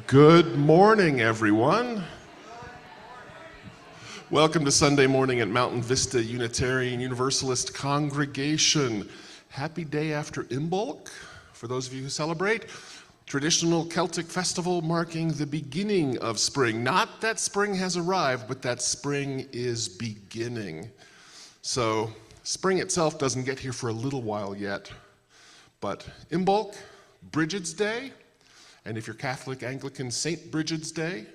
Good morning, everyone. Welcome to Sunday morning at Mountain Vista Unitarian Universalist Congregation. Happy day after Imbolc, for those of you who celebrate. Traditional Celtic festival marking the beginning of spring. Not that spring has arrived, but that spring is beginning. So spring itself doesn't get here for a little while yet. But Imbolc, Bridget's Day, and if you're Catholic, Anglican, St. Bridget's Day,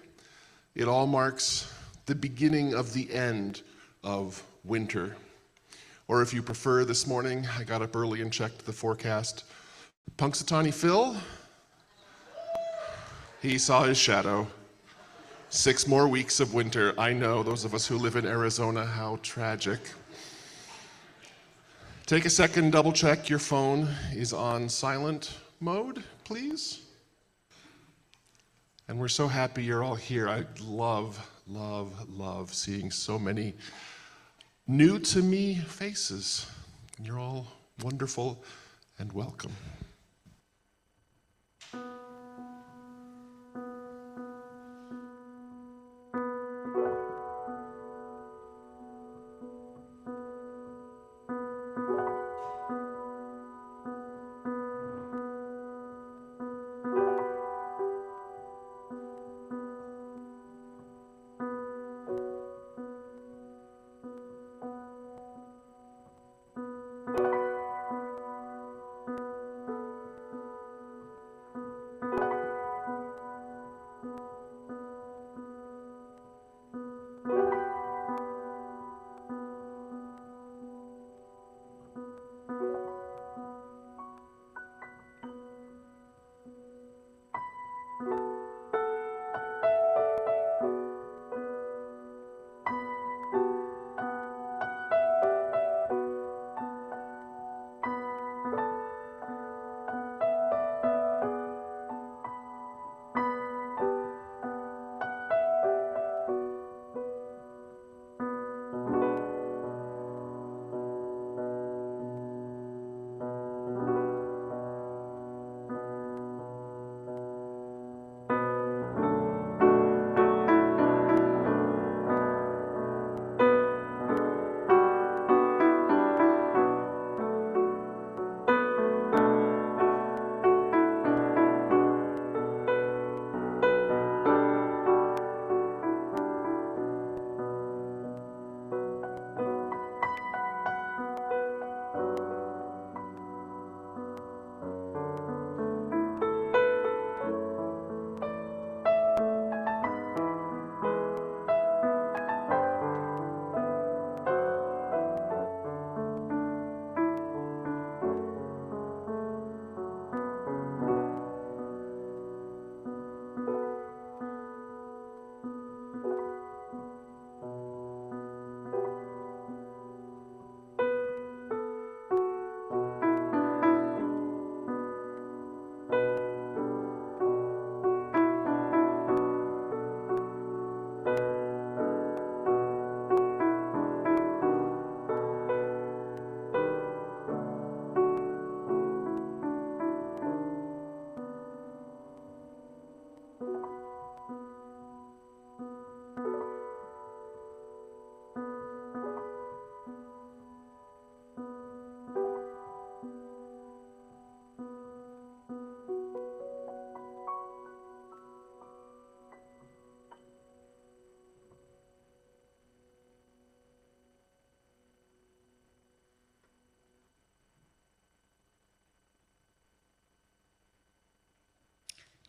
it all marks the beginning of the end of winter. Or if you prefer, this morning, I got up early and checked the forecast. Punxsutawney Phil, he saw his shadow. 6 more weeks of winter. I know, those of us who live in Arizona, how tragic. Take a second, double check your phone is on silent mode, please. And we're so happy you're all here. I love seeing so many new to me faces. You're all wonderful and welcome.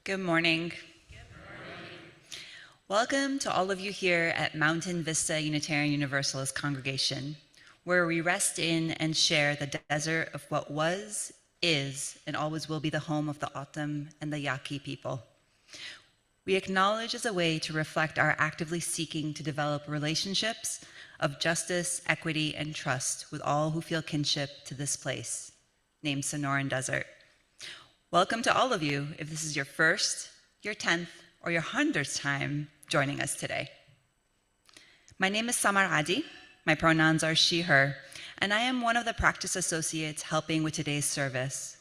Good morning. Welcome to all of you here at Mountain Vista Unitarian Universalist Congregation, where we rest in and share the desert of what was, is, and always will be the home of the O'odham and the Yaqui people. We acknowledge as a way to reflect our actively seeking to develop relationships of justice, equity, and trust with all who feel kinship to this place, named Sonoran Desert. Welcome to all of you, if this is your first, your 10th, or your 100th time joining us today. My name is Samar Adi, my pronouns are she, her, and I am one of the practice associates helping with today's service.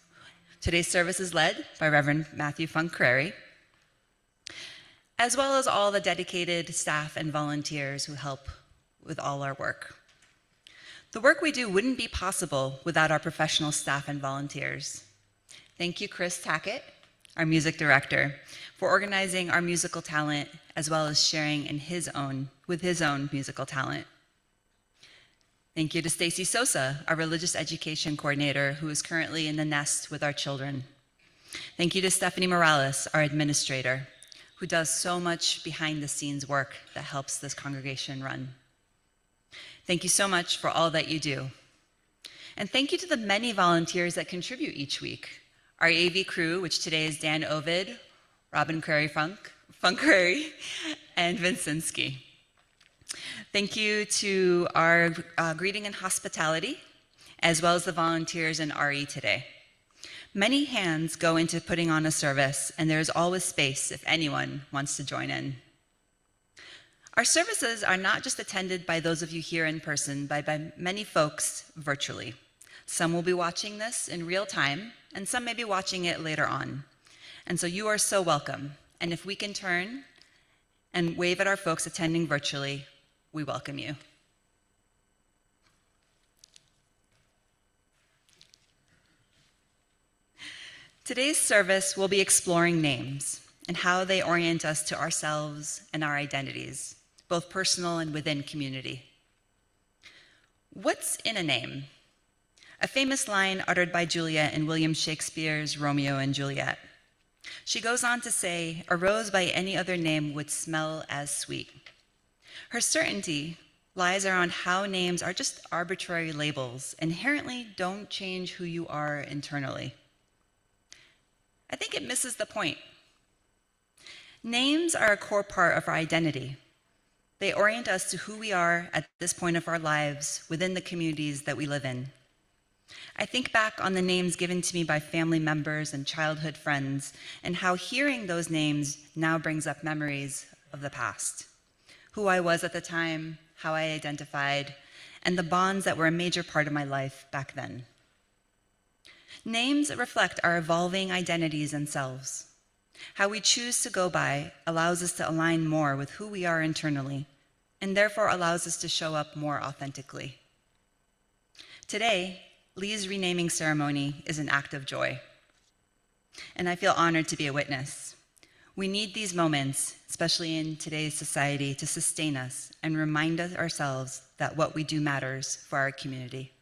Today's service is led by Reverend Matthew Funk-Crary. as well as all the dedicated staff and volunteers who help with all our work. The work we do wouldn't be possible without our professional staff and volunteers. Thank you, Chris Tackett, our music director, for organizing our musical talent as well as sharing with his own musical talent. Thank you to Stacy Sosa, our religious education coordinator, who is currently in the nest with our children. Thank you to Stephanie Morales, our administrator, who does so much behind the scenes work that helps this congregation run. Thank you so much for all that you do. And thank you to the many volunteers that contribute each week. Our AV crew, which today is Dan Ovid, Robin Funk Curry, and Vincenski. Thank you to our greeting and hospitality, as well as the volunteers in RE today. Many hands go into putting on a service, and there is always space if anyone wants to join in. Our services are not just attended by those of you here in person, but by many folks virtually. Some will be watching this in real time, and some may be watching it later on. And so you are so welcome. And if we can turn and wave at our folks attending virtually, we welcome you. Today's service will be exploring names and how they orient us to ourselves and our identities, both personal and within community. What's in a name? A famous line uttered by Juliet in William Shakespeare's Romeo and Juliet. She goes on to say, "A rose by any other name would smell as sweet." Her certainty lies around how names are just arbitrary labels, inherently don't change who you are internally. I think it misses the point. Names are a core part of our identity. They orient us to who we are at this point of our lives within the communities that we live in. I think back on the names given to me by family members and childhood friends, and how hearing those names now brings up memories of the past. Who I was at the time, how I identified, and the bonds that were a major part of my life back then. Names reflect our evolving identities and selves. How we choose to go by allows us to align more with who we are internally, and therefore allows us to show up more authentically. Today, Lee's renaming ceremony is an act of joy, and I feel honored to be a witness. We need these moments, especially in today's society, to sustain us and remind us ourselves that what we do matters for our community.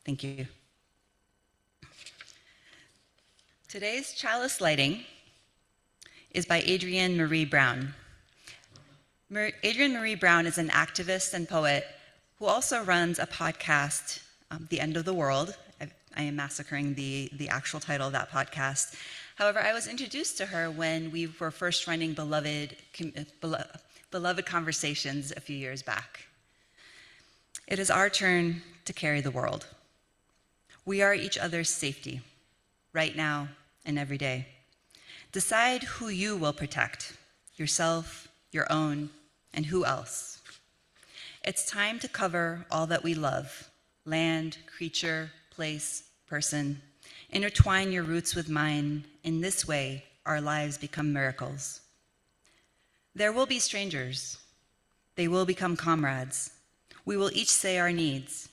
Thank you. Today's chalice lighting is by Adrienne Marie Brown. Adrienne Marie Brown is an activist and poet who also runs a podcast, The End of the World. I am massacring the actual title of that podcast. However, I was introduced to her when we were first running Beloved Conversations a few years back. It is our turn to carry the world. We are each other's safety, right now and every day. Decide who you will protect, yourself, your own, and who else. It's time to cover all that we love, land, creature, place, person. Intertwine your roots with mine. In this way, our lives become miracles. There will be strangers. They will become comrades. We will each say our needs.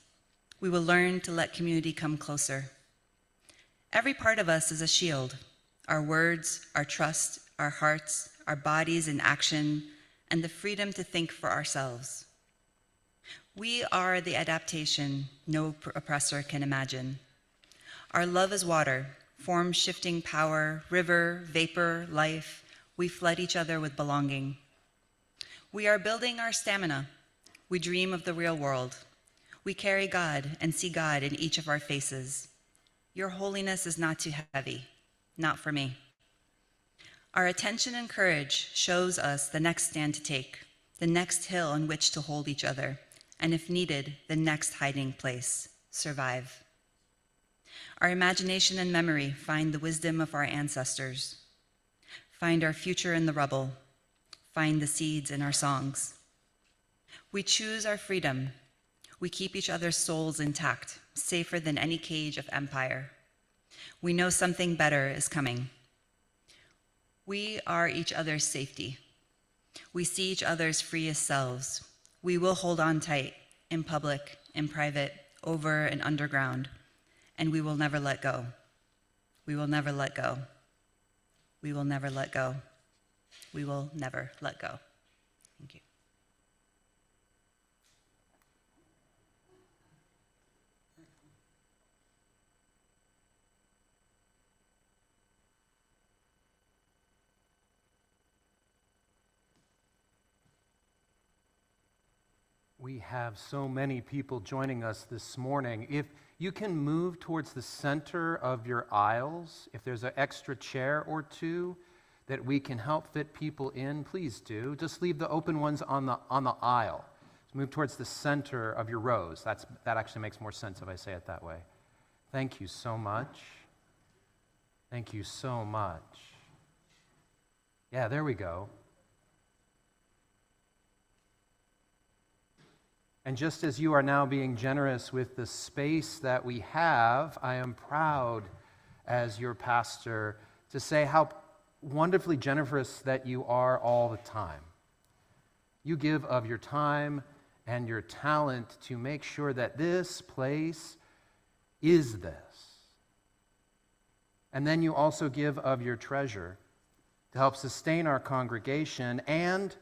We will learn to let community come closer. Every part of us is a shield. Our words, our trust, our hearts, our bodies in action, and the freedom to think for ourselves. We are the adaptation no oppressor can imagine. Our love is water, form shifting power, river, vapor, life. We flood each other with belonging. We are building our stamina. We dream of the real world. We carry God and see God in each of our faces. Your holiness is not too heavy, not for me. Our attention and courage shows us the next stand to take, the next hill on which to hold each other, and if needed, the next hiding place, survive. Our imagination and memory find the wisdom of our ancestors, find our future in the rubble, find the seeds in our songs. We choose our freedom. We keep each other's souls intact, safer than any cage of empire. We know something better is coming. We are each other's safety. We see each other's freest selves. We will hold on tight in public, in private, over and underground, and we will never let go. We will never let go. We will never let go. We will never let go. Thank you. We have so many people joining us this morning. If you can move towards the center of your aisles, if there's an extra chair or two that we can help fit people in, please do. Just leave the open ones on the aisle. Move towards the center of your rows. That actually makes more sense if I say it that way. Thank you so much. Thank you so much. Yeah, there we go. And just as you are now being generous with the space that we have, I am proud as your pastor to say how wonderfully generous that you are all the time. You give of your time and your talent to make sure that this place is this. And then you also give of your treasure to help sustain our congregation, and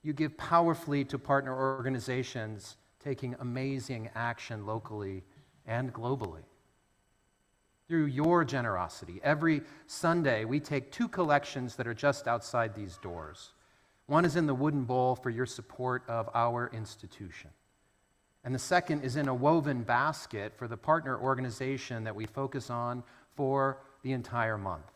you give powerfully to partner organizations taking amazing action locally and globally. Through your generosity, every Sunday we take 2 collections that are just outside these doors. One is in the wooden bowl for your support of our institution. And the second is in a woven basket for the partner organization that we focus on for the entire month.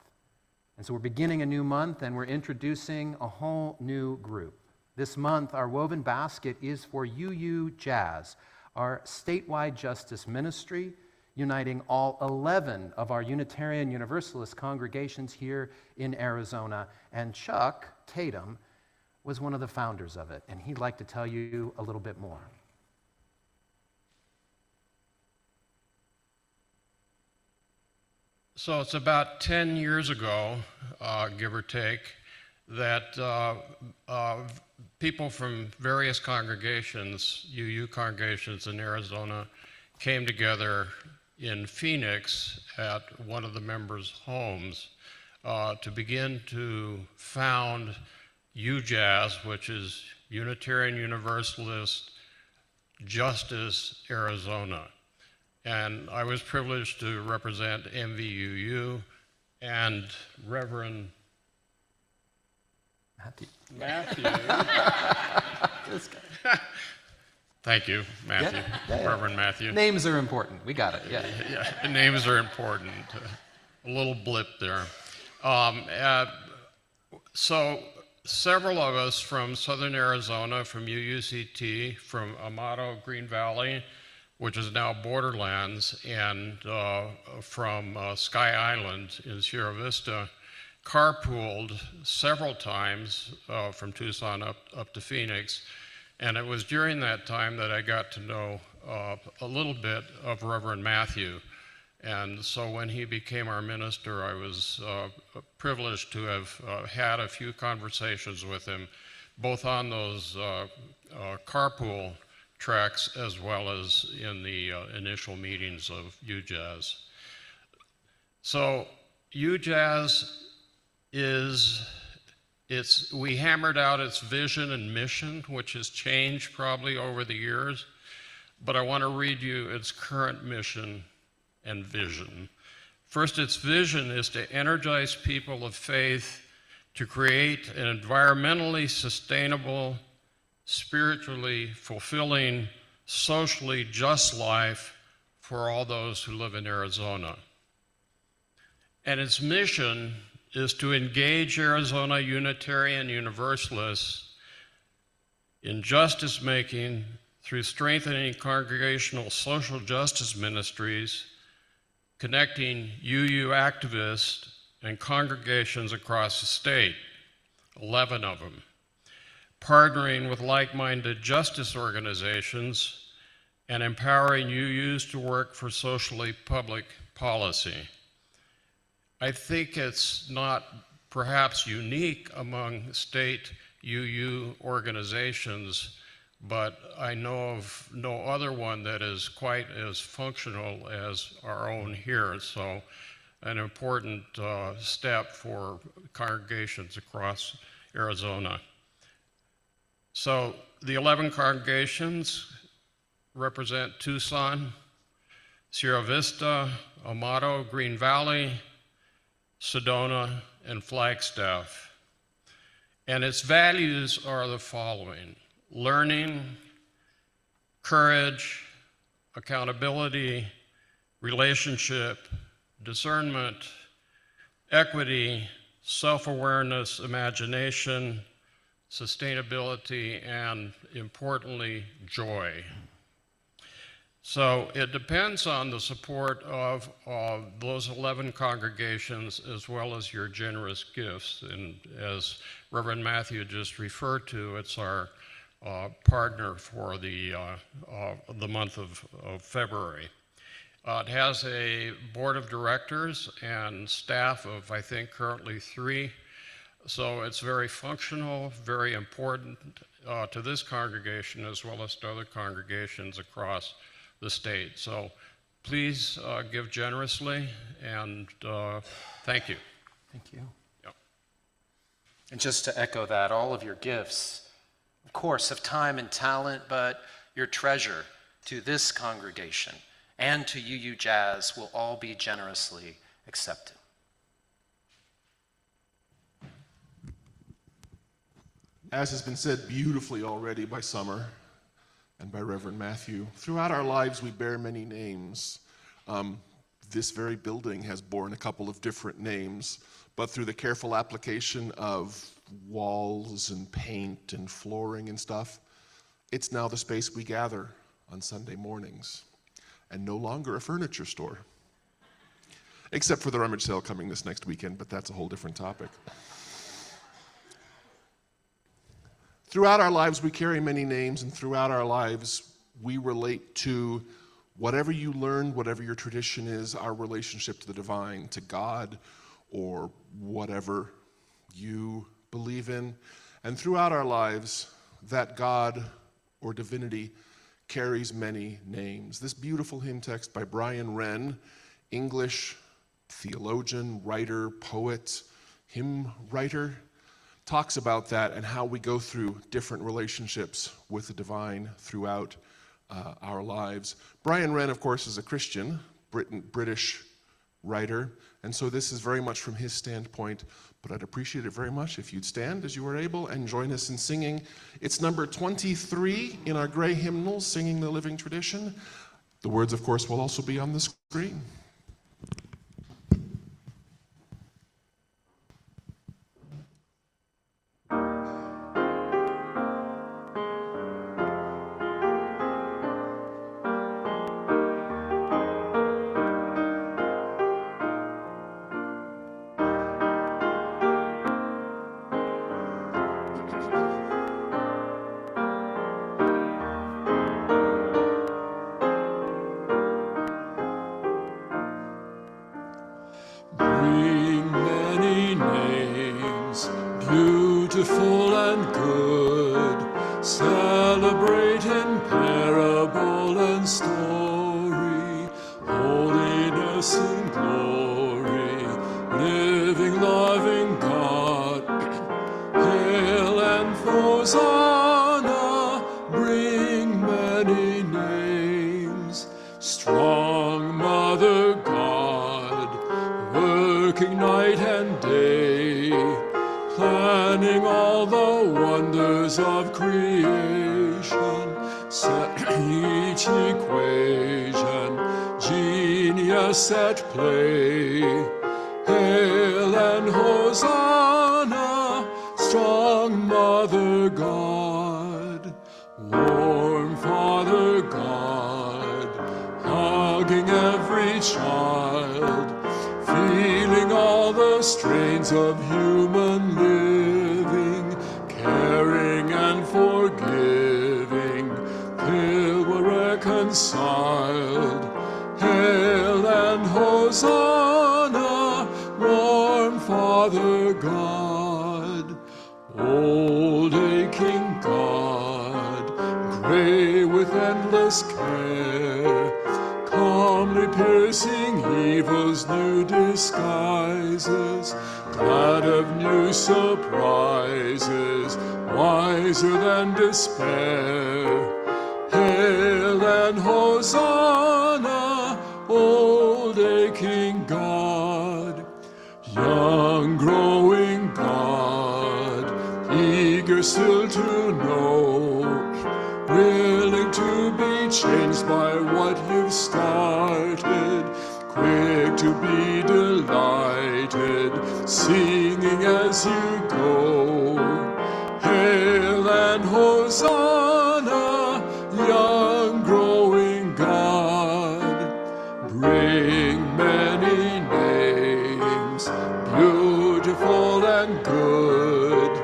And so we're beginning a new month and we're introducing a whole new group. This month, our woven basket is for UU Jazz, our statewide justice ministry, uniting all 11 of our Unitarian Universalist congregations here in Arizona. And Chuck Tatum was one of the founders of it, and he'd like to tell you a little bit more. So it's about 10 years ago, give or take, that people from various congregations, UU congregations in Arizona, came together in Phoenix at one of the members' homes to begin to found UJAZ, which is Unitarian Universalist Justice Arizona. And I was privileged to represent MVUU and Reverend Matthew. Thank you, Matthew. Yeah. Reverend Matthew. Names are important. We got it, yeah. Yeah, names are important. A little blip there. So several of us from Southern Arizona, from UUCT, from Amado Green Valley, which is now Borderlands, and from Sky Island in Sierra Vista, carpooled several times from Tucson up to Phoenix. And it was during that time that I got to know a little bit of Reverend Matthew. And so when he became our minister, I was privileged to have had a few conversations with him, both on those carpool tracks as well as in the initial meetings of UJAZ. So UJAZ we hammered out its vision and mission, which has changed probably over the years, but I want to read you its current mission and vision. First, its vision is to energize people of faith to create an environmentally sustainable, spiritually fulfilling, socially just life for all those who live in Arizona. And its mission is to engage Arizona Unitarian Universalists in justice making through strengthening congregational social justice ministries, connecting UU activists and congregations across the state, 11 of them, partnering with like-minded justice organizations, and empowering UUs to work for socially public policy. I think it's not perhaps unique among state UU organizations, but I know of no other one that is quite as functional as our own here. So an important step for congregations across Arizona. So the 11 congregations represent Tucson, Sierra Vista, Amado, Green Valley, Sedona, and Flagstaff. And its values are the following: learning, courage, accountability, relationship, discernment, equity, self-awareness, imagination, sustainability, and importantly, joy. So it depends on the support of those 11 congregations as well as your generous gifts. And as Reverend Matthew just referred to, it's our partner for the month of February. It has a board of directors and staff of, I think, currently 3. So it's very functional, very important to this congregation as well as to other congregations across the state. So please give generously, and thank you. Thank you. Yep. And just to echo that, all of your gifts, of course, of time and talent, but your treasure to this congregation and to UU Jazz will all be generously accepted. As has been said beautifully already by Summer and by Reverend Matthew, throughout our lives we bear many names. This very building has borne a couple of different names, but through the careful application of walls and paint and flooring and stuff, it's now the space we gather on Sunday mornings, and no longer a furniture store. Except for the rummage sale coming this next weekend, but that's a whole different topic. Throughout our lives, we carry many names, and throughout our lives, we relate to whatever you learn, whatever your tradition is, our relationship to the divine, to God, or whatever you believe in. And throughout our lives, that God or divinity carries many names. This beautiful hymn text by Brian Wren, English theologian, writer, poet, hymn writer, talks about that and how we go through different relationships with the divine throughout our lives. Brian Wren, of course, is a Christian, British writer, and so this is very much from his standpoint, but I'd appreciate it very much if you'd stand as you are able and join us in singing. It's number 23 in our gray hymnal, Singing the Living Tradition. The words, of course, will also be on the screen. Bring many names, beautiful and good, celebrate in parable and story, holiness and glory, living, loving God. Hail and Hosanna, bring many names, strong Mother God, working night and day, planning all the wonders of creation, set each equation, genius at play. Hail and Hosanna, strong Mother God, warm Father God, hugging every child, feeling all the strains of human living, caring and forgiving, till we're reconciled. Hail and Hosanna, warm Father God, old endless care, calmly piercing evil's new disguises, glad of new surprises, wiser than despair. Hail and Hosanna, old aching God, young growing God, eager still to know, willing to be changed by what you've started, quick to be delighted, singing as you go. Hail and Hosanna, young growing God, bring many names, beautiful and good,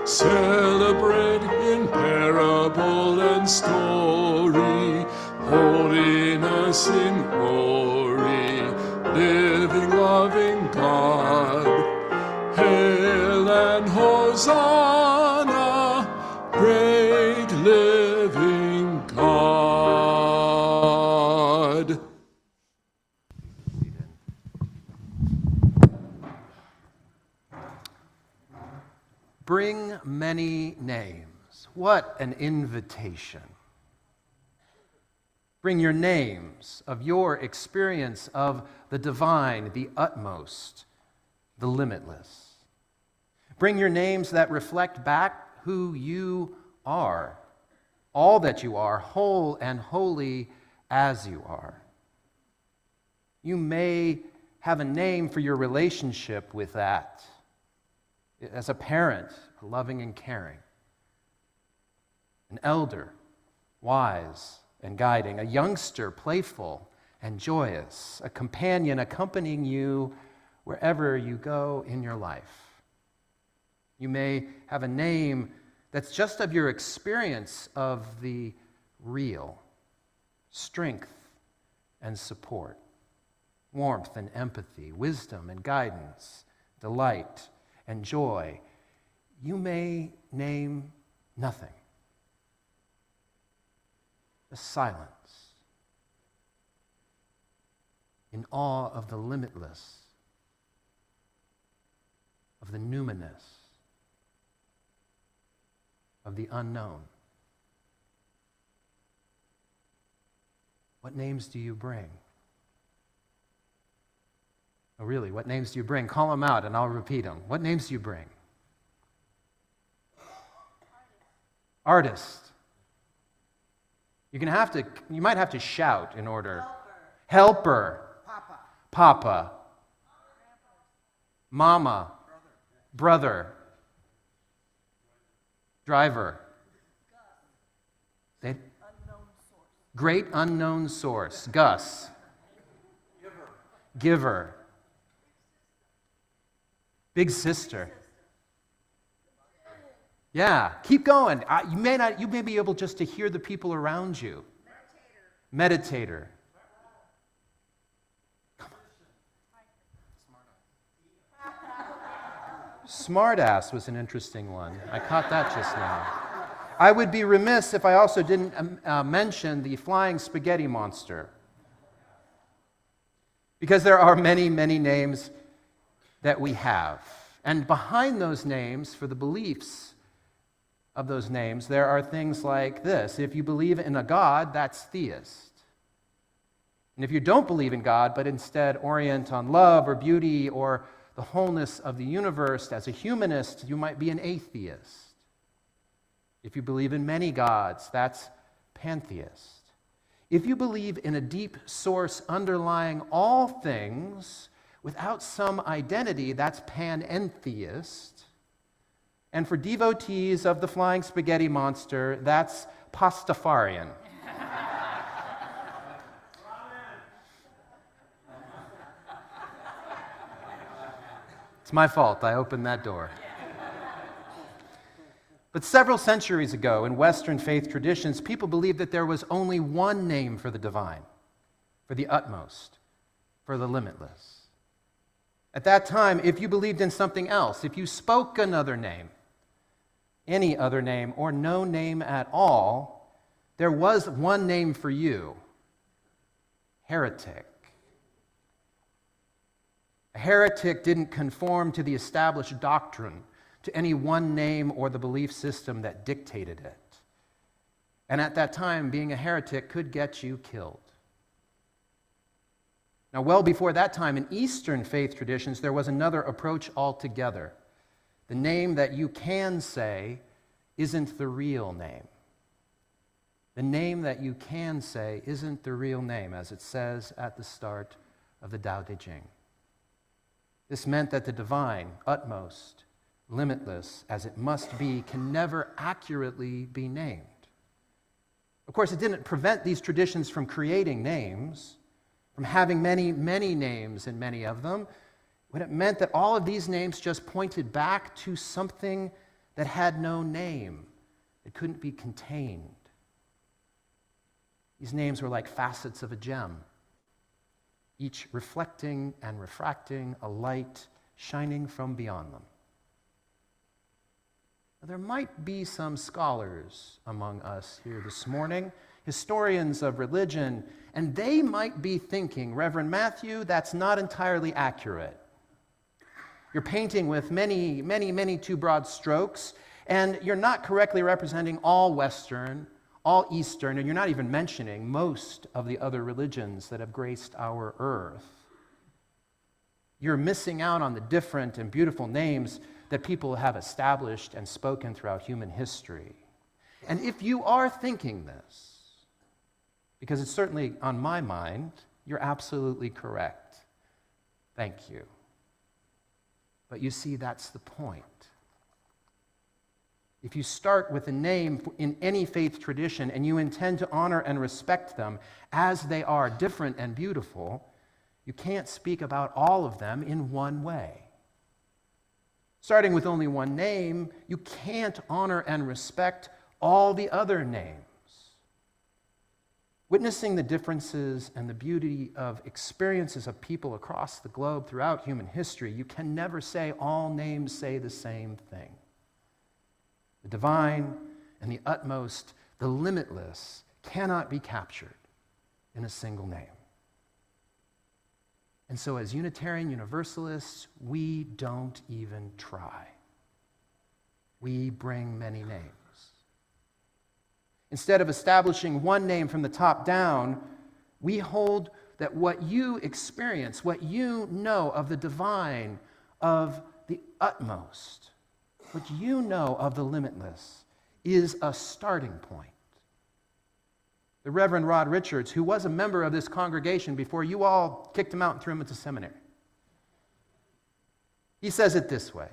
celebrate in parable and story, holiness in glory, living, loving God. Hail and Hosanna, great living God. Bring many names. What an invitation. Bring your names of your experience of the divine, the utmost, the limitless. Bring your names that reflect back who you are, all that you are, whole and holy as you are. You may have a name for your relationship with that. As a parent, loving and caring. An elder, wise and guiding. A youngster, playful and joyous. A companion accompanying you wherever you go in your life. You may have a name that's just of your experience of the real. Strength and support. Warmth and empathy. Wisdom and guidance. Delight and joy. You may name nothing. The silence, in awe of the limitless, of the numinous, of the unknown. What names do you bring? Oh, really, what names do you bring? Call them out and I'll repeat them. What names do you bring? Artist. You might have to shout in order. Helper. Papa. Mama. Brother. Driver. Great unknown source. Gus. Giver. Big sister. Yeah, keep going. You may be able just to hear the people around you. Meditator. Come on. Smartass was an interesting one. I caught that just now. I would be remiss if I also didn't mention the flying spaghetti monster. Because there are many, many names that we have. And behind those names, for the beliefs of those names, there are things like this. If you believe in a God, that's theist. And if you don't believe in God, but instead orient on love or beauty or the wholeness of the universe as a humanist, you might be an atheist. If you believe in many gods, that's pantheist. If you believe in a deep source underlying all things without some identity, that's panentheist. And for devotees of the flying spaghetti monster, that's Pastafarian. It's my fault. I opened that door. But several centuries ago, in Western faith traditions, people believed that there was only one name for the divine, for the utmost, for the limitless. At that time, if you believed in something else, if you spoke another name, any other name, or no name at all, there was one name for you: heretic. A heretic didn't conform to the established doctrine, to any one name or the belief system that dictated it. And at that time, being a heretic could get you killed. Now, well before that time, in Eastern faith traditions, there was another approach altogether. The name that you can say isn't the real name. The name that you can say isn't the real name, as it says at the start of the Tao Te Ching. This meant that the divine, utmost, limitless, as it must be, can never accurately be named. Of course, it didn't prevent these traditions from creating names, from having many, many names and many of them, but it meant that all of these names just pointed back to something that had no name. It couldn't be contained. These names were like facets of a gem, each reflecting and refracting a light shining from beyond them. Now, there might be some scholars among us here this morning, historians of religion, and they might be thinking, Reverend Matthew, that's not entirely accurate. You're painting with many, many, many too broad strokes, and you're not correctly representing all Western, all Eastern, and you're not even mentioning most of the other religions that have graced our earth. You're missing out on the different and beautiful names that people have established and spoken throughout human history. And if you are thinking this, because it's certainly on my mind, you're absolutely correct. Thank you. But you see, that's the point. If you start with a name in any faith tradition and you intend to honor and respect them as they are different and beautiful, you can't speak about all of them in one way. Starting with only one name, you can't honor and respect all the other names. Witnessing the differences and the beauty of experiences of people across the globe throughout human history, you can never say all names say the same thing. The divine and the utmost, the limitless, cannot be captured in a single name. And so as Unitarian Universalists, we don't even try. We bring many names. Instead of establishing one name from the top down, we hold that what you experience, what you know of the divine, of the utmost, what you know of the limitless, is a starting point. The Reverend Rod Richards, who was a member of this congregation before you all kicked him out and threw him into seminary, he says it this way: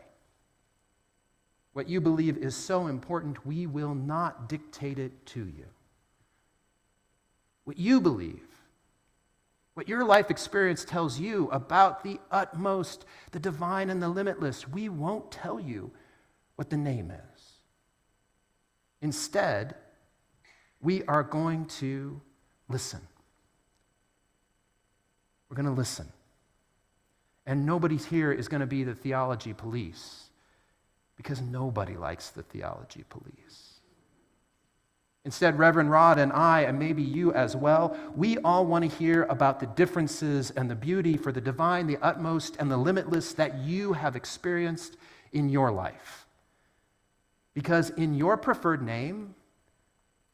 what you believe is so important, we will not dictate it to you. What you believe, what your life experience tells you about the utmost, the divine, and the limitless, we won't tell you what the name is. Instead, we are going to listen. We're going to listen. And nobody here is going to be the theology police, because nobody likes the theology police. Instead, Reverend Rod and I, and maybe you as well, we all want to hear about the differences and the beauty for the divine, the utmost, and the limitless that you have experienced in your life. Because in your preferred name,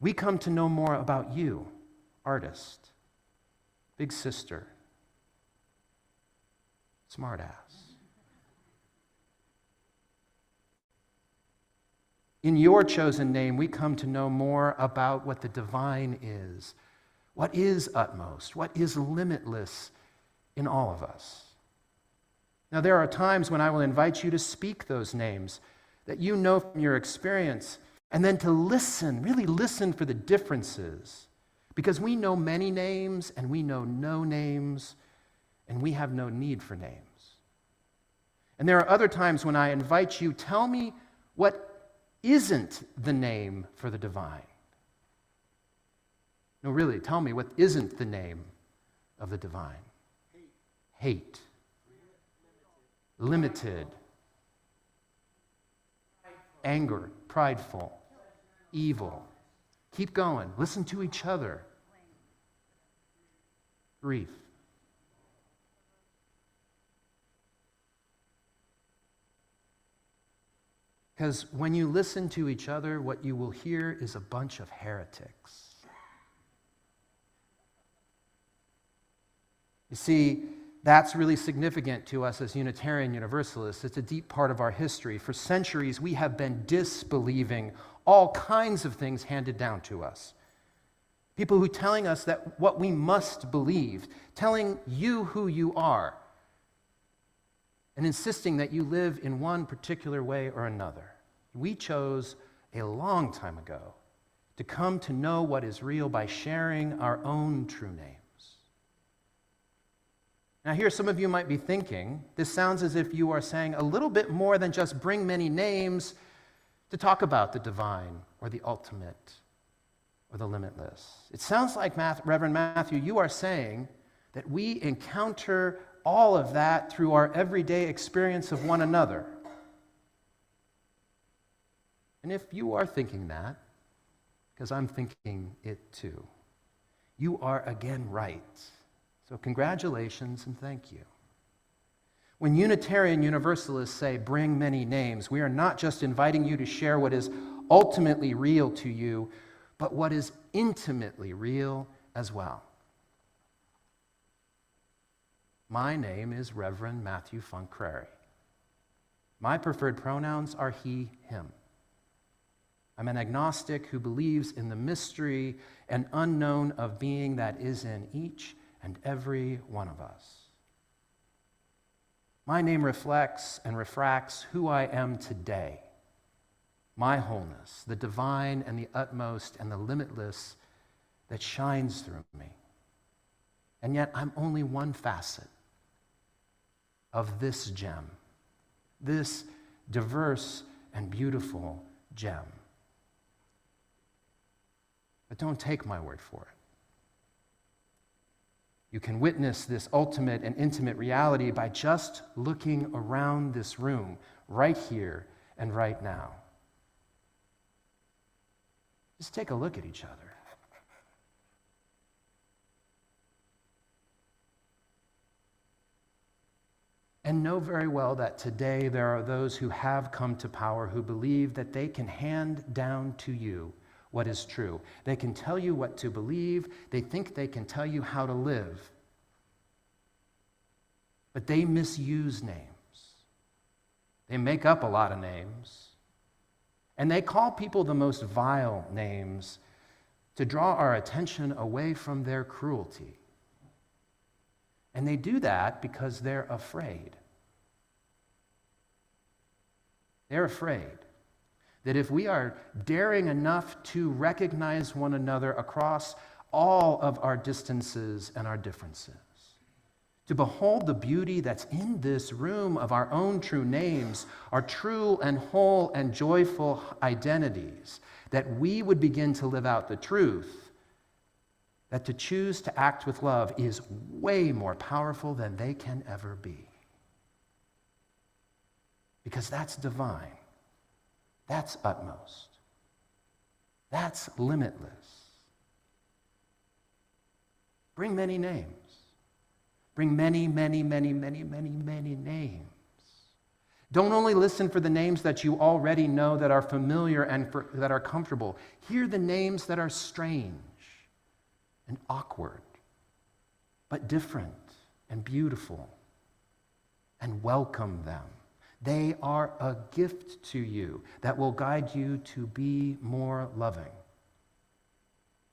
we come to know more about you, artist, big sister, smartass. In your chosen name, we come to know more about what the divine is, what is utmost, what is limitless in all of us. Now, there are times when I will invite you to speak those names that you know from your experience, and then to listen, really listen for the differences, because we know many names and we know no names, and we have no need for names. And there are other times when I invite you, tell me what isn't the name for the divine. No, really, tell me what isn't the name of the divine. Hate. Limited. Anger. Prideful. Evil. Keep going. Listen to each other. Grief. Because when you listen to each other, what you will hear is a bunch of heretics. You see, that's really significant to us as Unitarian Universalists. It's a deep part of our history. For centuries, we have been disbelieving all kinds of things handed down to us. People who telling us that what we must believe, telling you who you are, and insisting that you live in one particular way or another. We chose a long time ago to come to know what is real by sharing our own true names. Now, here some of you might be thinking, this sounds as if you are saying a little bit more than just bring many names to talk about the divine or the ultimate or the limitless. It sounds like, Reverend Matthew, you are saying that we encounter all of that through our everyday experience of one another. And if you are thinking that, because I'm thinking it too, you are again right. So congratulations and thank you. When Unitarian Universalists say, bring many names, we are not just inviting you to share what is ultimately real to you, but what is intimately real as well. My name is Reverend Matthew Funk Crary. My preferred pronouns are he, him. I'm an agnostic who believes in the mystery and unknown of being that is in each and every one of us. My name reflects and refracts who I am today, my wholeness, the divine and the utmost and the limitless that shines through me. And yet I'm only one facet of this gem, this diverse and beautiful gem. But don't take my word for it. You can witness this ultimate and intimate reality by just looking around this room, right here and right now. Just take a look at each other. And know very well that today there are those who have come to power who believe that they can hand down to you what is true. They can tell you what to believe. They think they can tell you how to live. But they misuse names. They make up a lot of names. And they call people the most vile names to draw our attention away from their cruelty. And they do that because they're afraid. They're afraid that if we are daring enough to recognize one another across all of our distances and our differences, to behold the beauty that's in this room of our own true names, our true and whole and joyful identities, that we would begin to live out the truth that to choose to act with love is way more powerful than they can ever be. Because that's divine. That's utmost. That's limitless. Bring many names. Bring many, many, many, many, many, many names. Don't only listen for the names that you already know that are familiar and that are comfortable. Hear the names that are strange and awkward, but different and beautiful, and welcome them. They are a gift to you that will guide you to be more loving.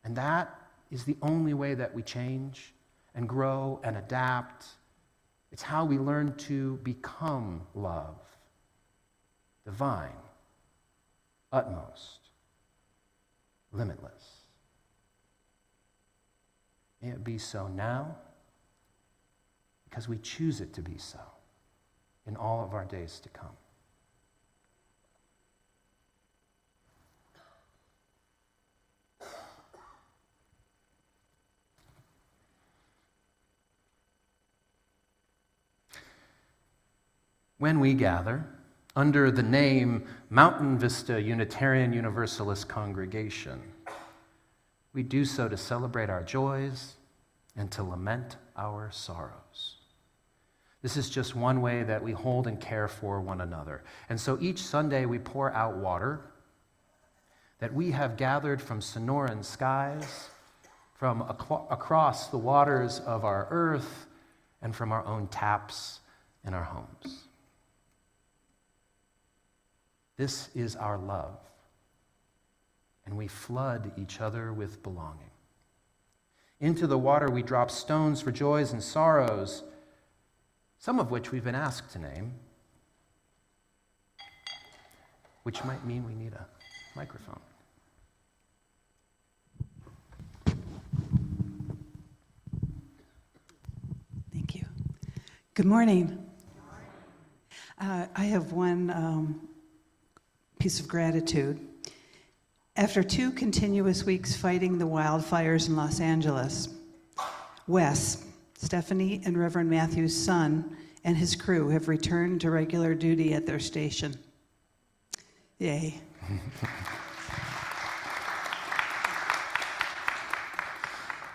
And that is the only way that we change and grow and adapt. It's how we learn to become love, divine, utmost, limitless. May it be so now, because we choose it to be so in all of our days to come. When we gather under the name Mountain Vista Unitarian Universalist Congregation, we do so to celebrate our joys and to lament our sorrows. This is just one way that we hold and care for one another. And so each Sunday we pour out water that we have gathered from Sonoran skies, from across the waters of our earth, and from our own taps in our homes. This is our love, and we flood each other with belonging. Into the water we drop stones for joys and sorrows, some of which we've been asked to name, which might mean we need a microphone. Thank you. Good morning. I have one piece of gratitude. After 2 continuous weeks fighting the wildfires in Los Angeles, Wes, Stephanie and Reverend Matthew's son, and his crew have returned to regular duty at their station. Yay.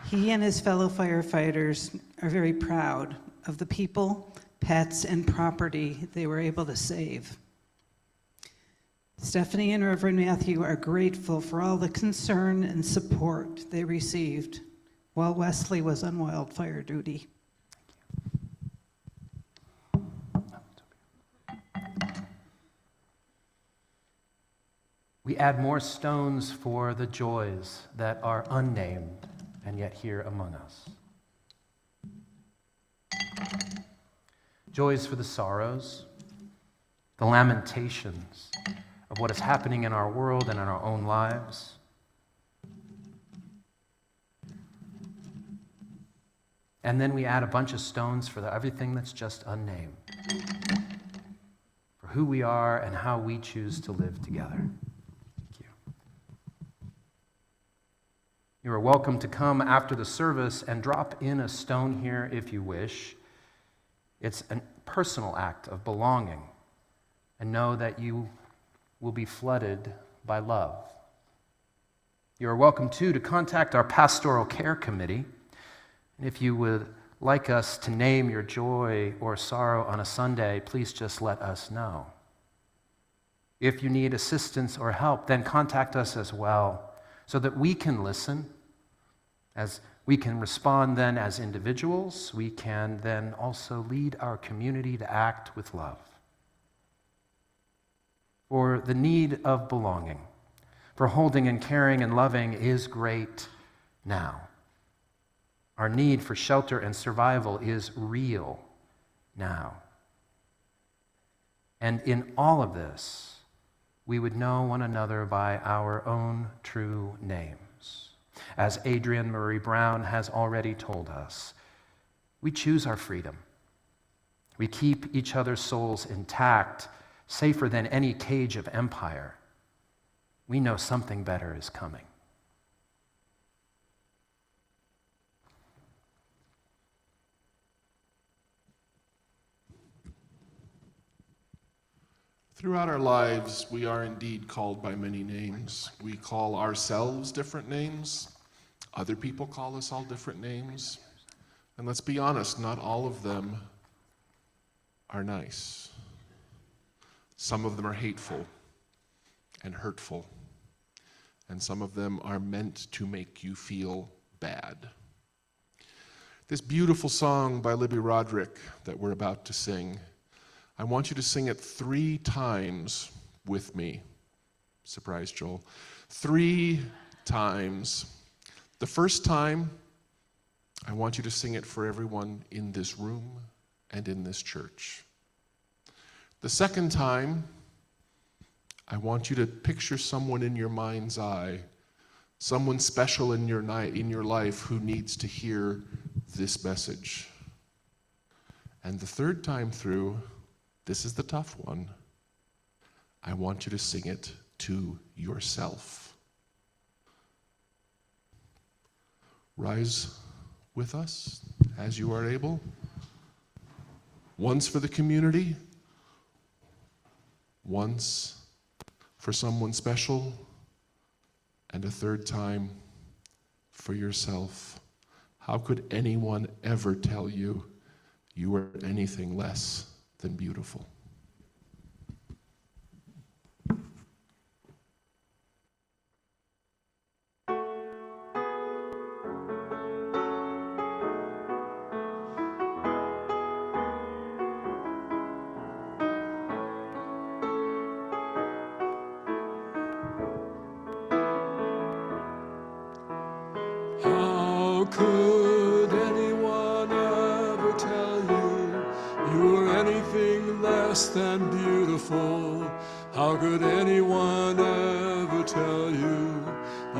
He and his fellow firefighters are very proud of the people, pets, and property they were able to save. Stephanie and Reverend Matthew are grateful for all the concern and support they received while Wesley was on wildfire duty. We add more stones for the joys that are unnamed and yet here among us. Joys for the sorrows, the lamentations of what is happening in our world and in our own lives. And then we add a bunch of stones for everything that's just unnamed, for who we are and how we choose to live together. Thank you. You are welcome to come after the service and drop in a stone here if you wish. It's a personal act of belonging, and know that you will be flooded by love. You are welcome, too, to contact our pastoral care committee. And if you would like us to name your joy or sorrow on a Sunday, please just let us know. If you need assistance or help, then contact us as well, so that we can listen, as we can respond then as individuals. We can then also lead our community to act with love. For the need of belonging, for holding and caring and loving is great now. Our need for shelter and survival is real now. And in all of this, we would know one another by our own true names. As Adrienne Marie Brown has already told us, we choose our freedom. We keep each other's souls intact, safer than any cage of empire. We know something better is coming. Throughout our lives, we are indeed called by many names. We call ourselves different names. Other people call us all different names. And let's be honest, not all of them are nice. Some of them are hateful and hurtful. And some of them are meant to make you feel bad. This beautiful song by Libby Roderick that we're about to sing, I want you to sing it 3 times with me. Surprise, Joel. 3 times. The first time, I want you to sing it for everyone in this room and in this church. The second time, I want you to picture someone in your mind's eye, someone special in your life who needs to hear this message. And the third time through, this is the tough one, I want you to sing it to yourself. Rise with us as you are able. Once for the community, once for someone special, and a third time for yourself. How could anyone ever tell you you were anything less than beautiful? How could anyone ever tell you you were anything less than beautiful? How could anyone ever tell you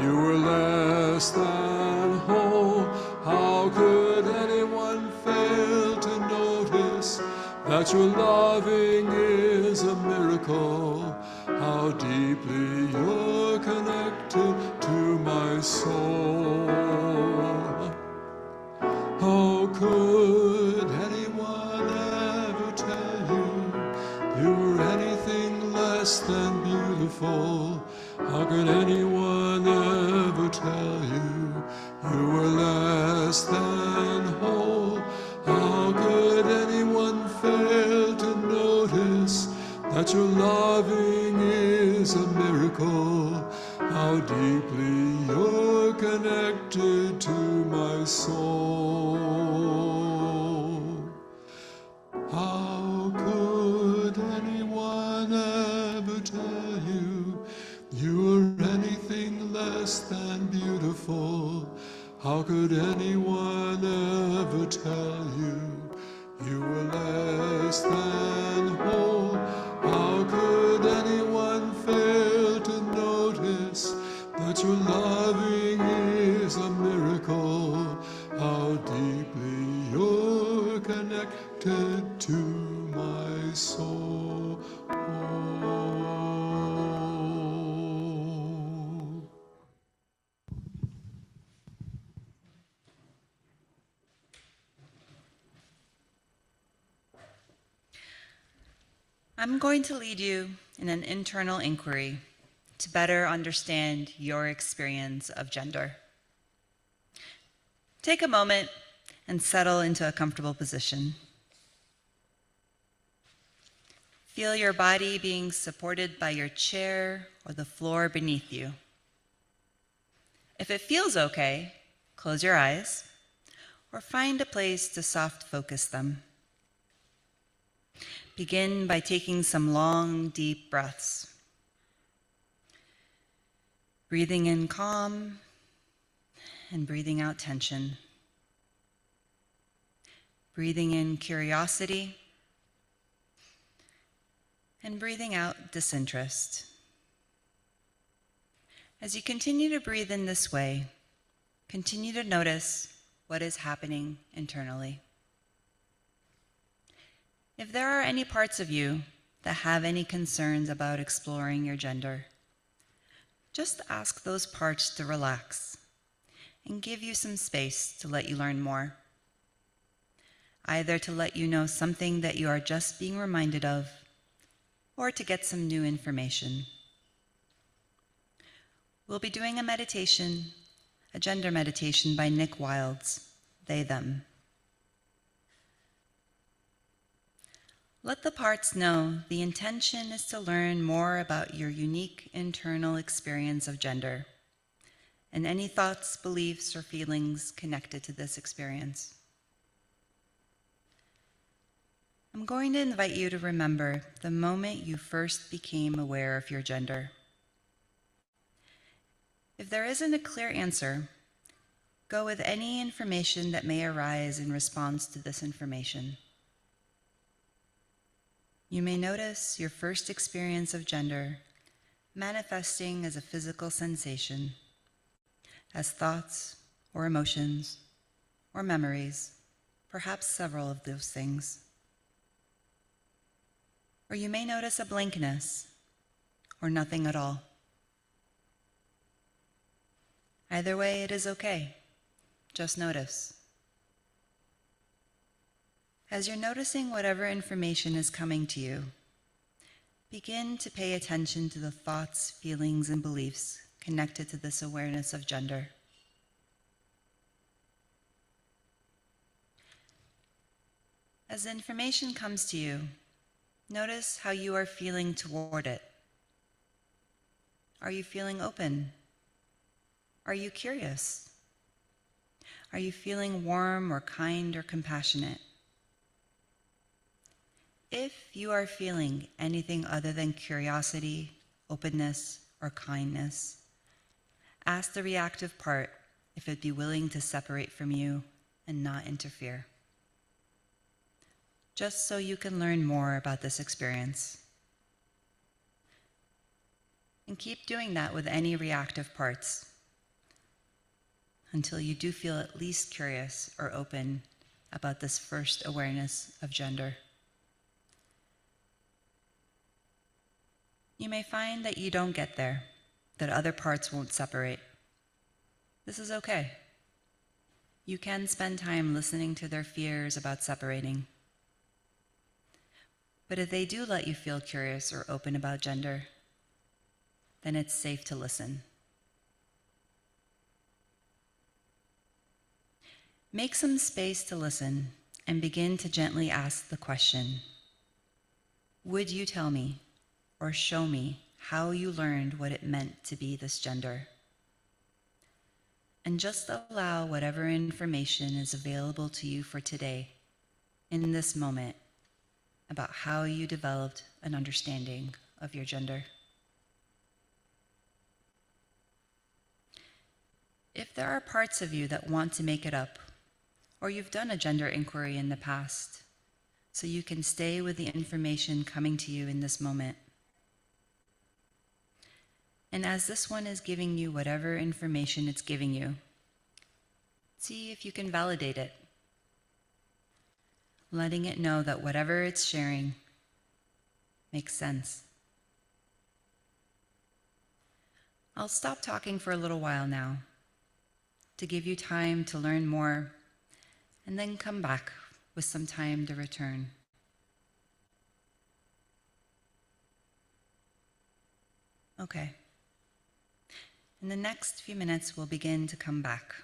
you were less than whole? How could anyone fail to notice that your loving is a miracle? How deeply you're connected to my soul. How could anyone ever tell you you were anything less than beautiful? How could anyone ever tell you you were less than whole? How could anyone fail to notice that your loving is a miracle? How deeply you're connected to my soul. How could anyone ever tell you you were anything less than beautiful? How could anyone ever tell you you were less than whole? How could anyone fail to notice that your loving is a miracle? How deeply you're connected to my soul. I'm going to lead you in an internal inquiry to better understand your experience of gender. Take a moment and settle into a comfortable position. Feel your body being supported by your chair or the floor beneath you. If it feels okay, close your eyes or find a place to soft focus them. Begin by taking some long, deep breaths. Breathing in calm and breathing out tension. Breathing in curiosity and breathing out disinterest. As you continue to breathe in this way, continue to notice what is happening internally. If there are any parts of you that have any concerns about exploring your gender, just ask those parts to relax and give you some space to let you learn more. Either to let you know something that you are just being reminded of, or to get some new information. We'll be doing a meditation, a gender meditation by Nick Wildes, They, Them. Let the parts know the intention is to learn more about your unique internal experience of gender and any thoughts, beliefs, or feelings connected to this experience. I'm going to invite you to remember the moment you first became aware of your gender. If there isn't a clear answer, go with any information that may arise in response to this information. You may notice your first experience of gender manifesting as a physical sensation, as thoughts or emotions or memories, perhaps several of those things. Or you may notice a blankness or nothing at all. Either way, it is okay. Just notice. As you're noticing whatever information is coming to you, begin to pay attention to the thoughts, feelings, and beliefs connected to this awareness of gender. As information comes to you, notice how you are feeling toward it. Are you feeling open? Are you curious? Are you feeling warm or kind or compassionate? If you are feeling anything other than curiosity, openness, or kindness, ask the reactive part if it'd be willing to separate from you and not interfere. Just so you can learn more about this experience. And keep doing that with any reactive parts until you do feel at least curious or open about this first awareness of gender. You may find that you don't get there, that other parts won't separate. This is okay. You can spend time listening to their fears about separating. But if they do let you feel curious or open about gender, then it's safe to listen. Make some space to listen and begin to gently ask the question, would you tell me or show me how you learned what it meant to be this gender? And just allow whatever information is available to you for today, in this moment, about how you developed an understanding of your gender. If there are parts of you that want to make it up, or you've done a gender inquiry in the past, so you can stay with the information coming to you in this moment. And as this one is giving you whatever information it's giving you, see if you can validate it, letting it know that whatever it's sharing makes sense. I'll stop talking for a little while now to give you time to learn more, and then come back with some time to return. Okay. In the next few minutes, we'll begin to come back.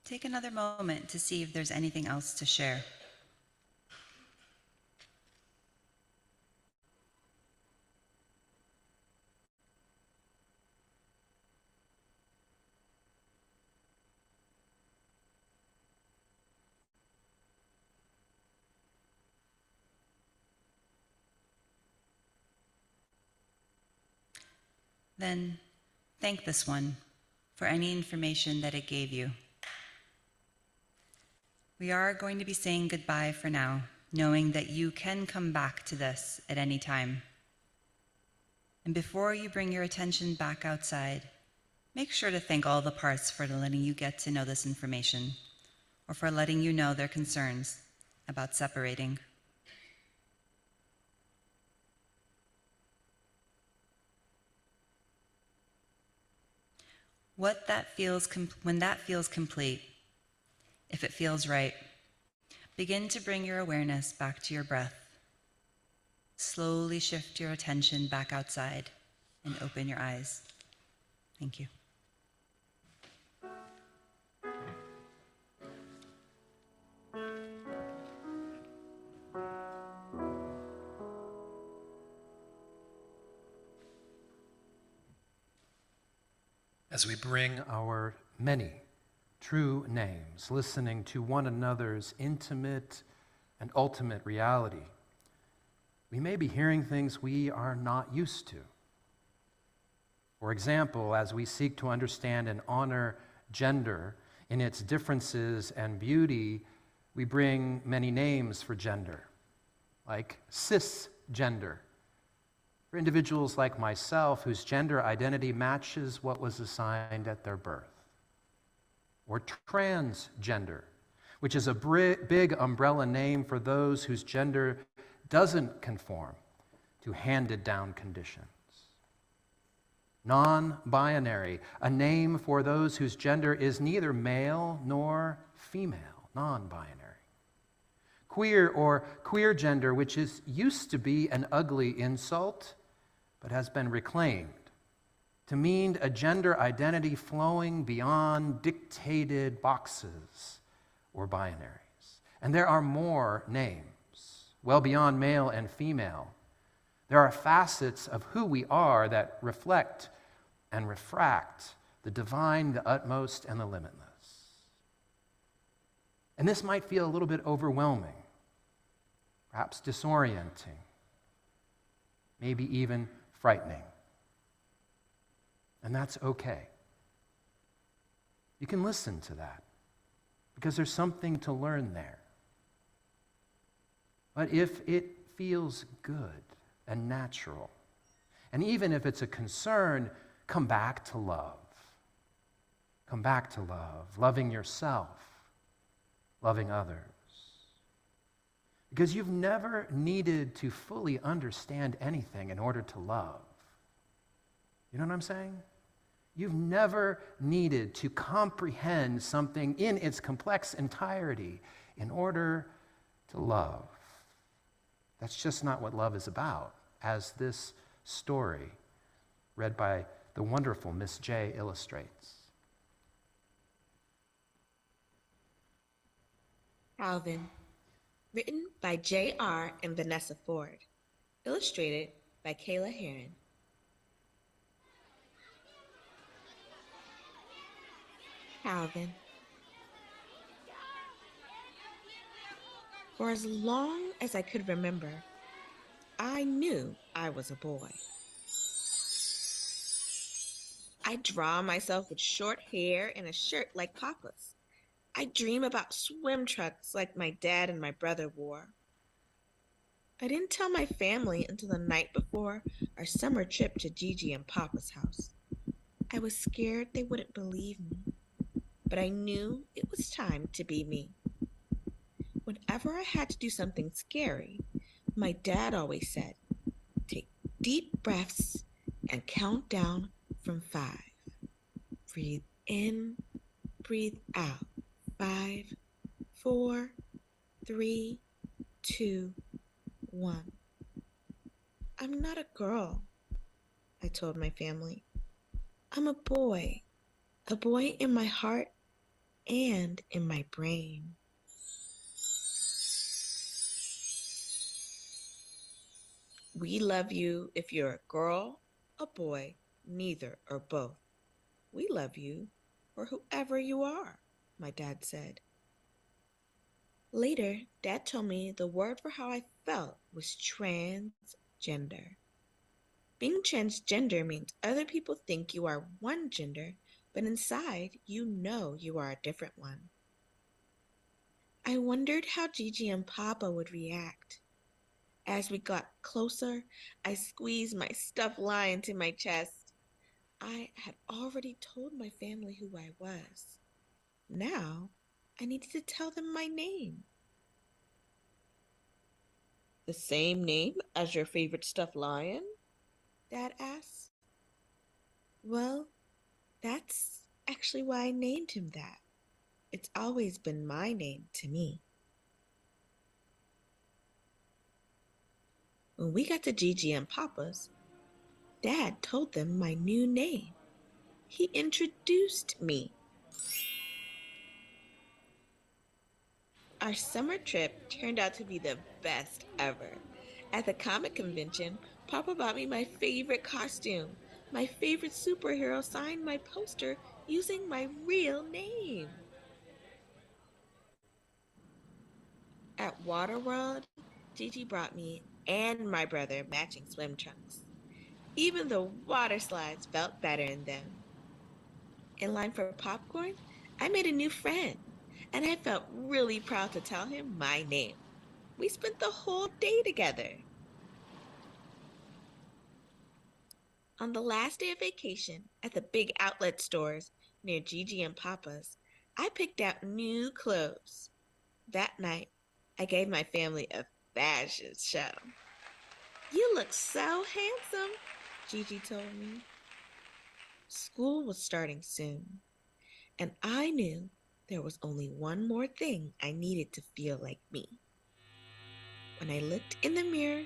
Take another moment to see if there's anything else to share. Then thank this one for any information that it gave you. We are going to be saying goodbye for now, knowing that you can come back to this at any time. And before you bring your attention back outside, make sure to thank all the parts for letting you get to know this information, or for letting you know their concerns about separating. When that feels complete, if it feels right, begin to bring your awareness back to your breath. Slowly shift your attention back outside and open your eyes. Thank you. As we bring our many true names, listening to one another's intimate and ultimate reality, we may be hearing things we are not used to. For example, as we seek to understand and honor gender in its differences and beauty, we bring many names for gender, like cisgender, for individuals like myself whose gender identity matches what was assigned at their birth. Or transgender, which is a big umbrella name for those whose gender doesn't conform to handed down conditions. Non-binary, a name for those whose gender is neither male nor female, non-binary. Queer or queer gender, which used to be an ugly insult, but has been reclaimed to mean a gender identity flowing beyond dictated boxes or binaries. And there are more names, well beyond male and female. There are facets of who we are that reflect and refract the divine, the utmost, and the limitless. And this might feel a little bit overwhelming, perhaps disorienting, maybe even frightening. And that's okay. You can listen to that because there's something to learn there. But if it feels good and natural, and even if it's a concern, come back to love. Come back to love, loving yourself, loving others. Because you've never needed to fully understand anything in order to love. You know what I'm saying? You've never needed to comprehend something in its complex entirety in order to love. That's just not what love is about, as this story, read by the wonderful Miss J, illustrates. Calvin, written by J.R. and Vanessa Ford, illustrated by Kayla Heron. Calvin. For as long as I could remember, I knew I was a boy. I draw myself with short hair and a shirt like Papa's. I dream about swim trunks like my dad and my brother wore. I didn't tell my family until the night before our summer trip to Gigi and Papa's house. I was scared they wouldn't believe me, but I knew it was time to be me. Whenever I had to do something scary, my dad always said, "Take deep breaths and count down from 5. Breathe in, breathe out. 5, 4, 3, 2, 1. I'm not a girl, I told my family. I'm a boy in my heart and in my brain. We love you if you're a girl, a boy, neither or both. We love you for whoever you are, my dad said. Later, Dad told me the word for how I felt was transgender. Being transgender means other people think you are one gender, but inside you know you are a different one. I wondered how Gigi and Papa would react. As we got closer, I squeezed my stuffed lion to my chest. I had already told my family who I was. Now, I needed to tell them my name. The same name as your favorite stuffed lion? Dad asked. Well, that's actually why I named him that. It's always been my name to me. When we got to Gigi and Papa's, Dad told them my new name. He introduced me. Our summer trip turned out to be the best ever. At the comic convention, Papa bought me my favorite costume. My favorite superhero signed my poster using my real name. At Waterworld, Gigi brought me and my brother matching swim trunks. Even the water slides felt better in them. In line for popcorn, I made a new friend, and I felt really proud to tell him my name. We spent the whole day together. On the last day of vacation at the big outlet stores near Gigi and Papa's, I picked out new clothes. That night, I gave my family a fashion show. You look so handsome, Gigi told me. School was starting soon, and I knew there was only one more thing I needed to feel like me. When I looked in the mirror,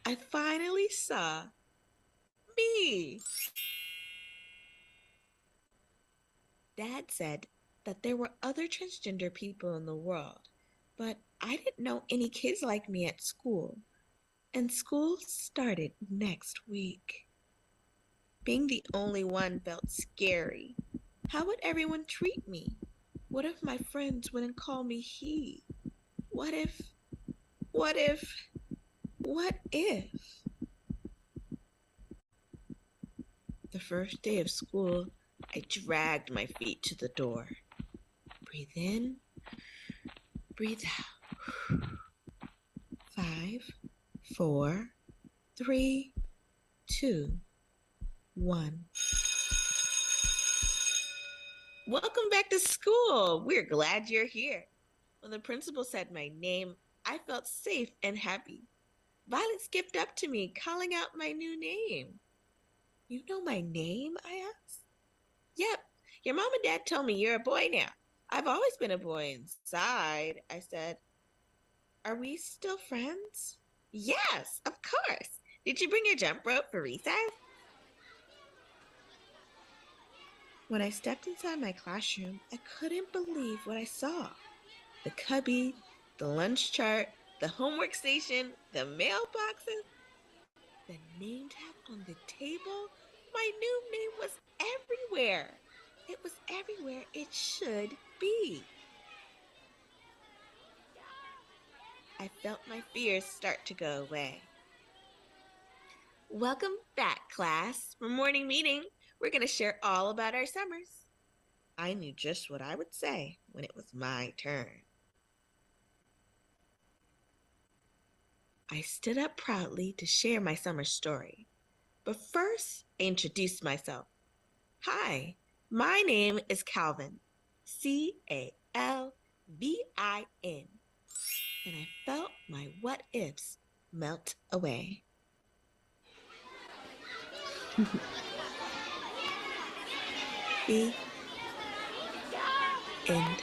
I finally saw me. dad said that there were other transgender people in the world, but I didn't know any kids like me at school. And school started next week. Being the only one felt scary. How would everyone treat me? What if my friends wouldn't call me he? What if? The first day of school, I dragged my feet to the door. Breathe in, breathe out. 5, 4, 3, 2, 1. Welcome back to school. We're glad you're here. When the principal said my name, I felt safe and happy. Violet skipped up to me, calling out my new name. You know my name? I asked. Yep, your mom and dad told me you're a boy now. I've always been a boy inside, I said. Are we still friends? Yes, of course. Did you bring your jump rope for recess? When I stepped inside my classroom, I couldn't believe what I saw. The cubby, the lunch chart, the homework station, the mailboxes, the name tag on the table. My new name was everywhere. It was everywhere it should be. I felt my fears start to go away. Welcome back, class. For morning meeting, we're going to share all about our summers. I knew just what I would say when it was my turn. I stood up proudly to share my summer story. But first, I introduced myself. Hi, my name is Calvin, Calvin, and I felt my what-ifs melt away. The end.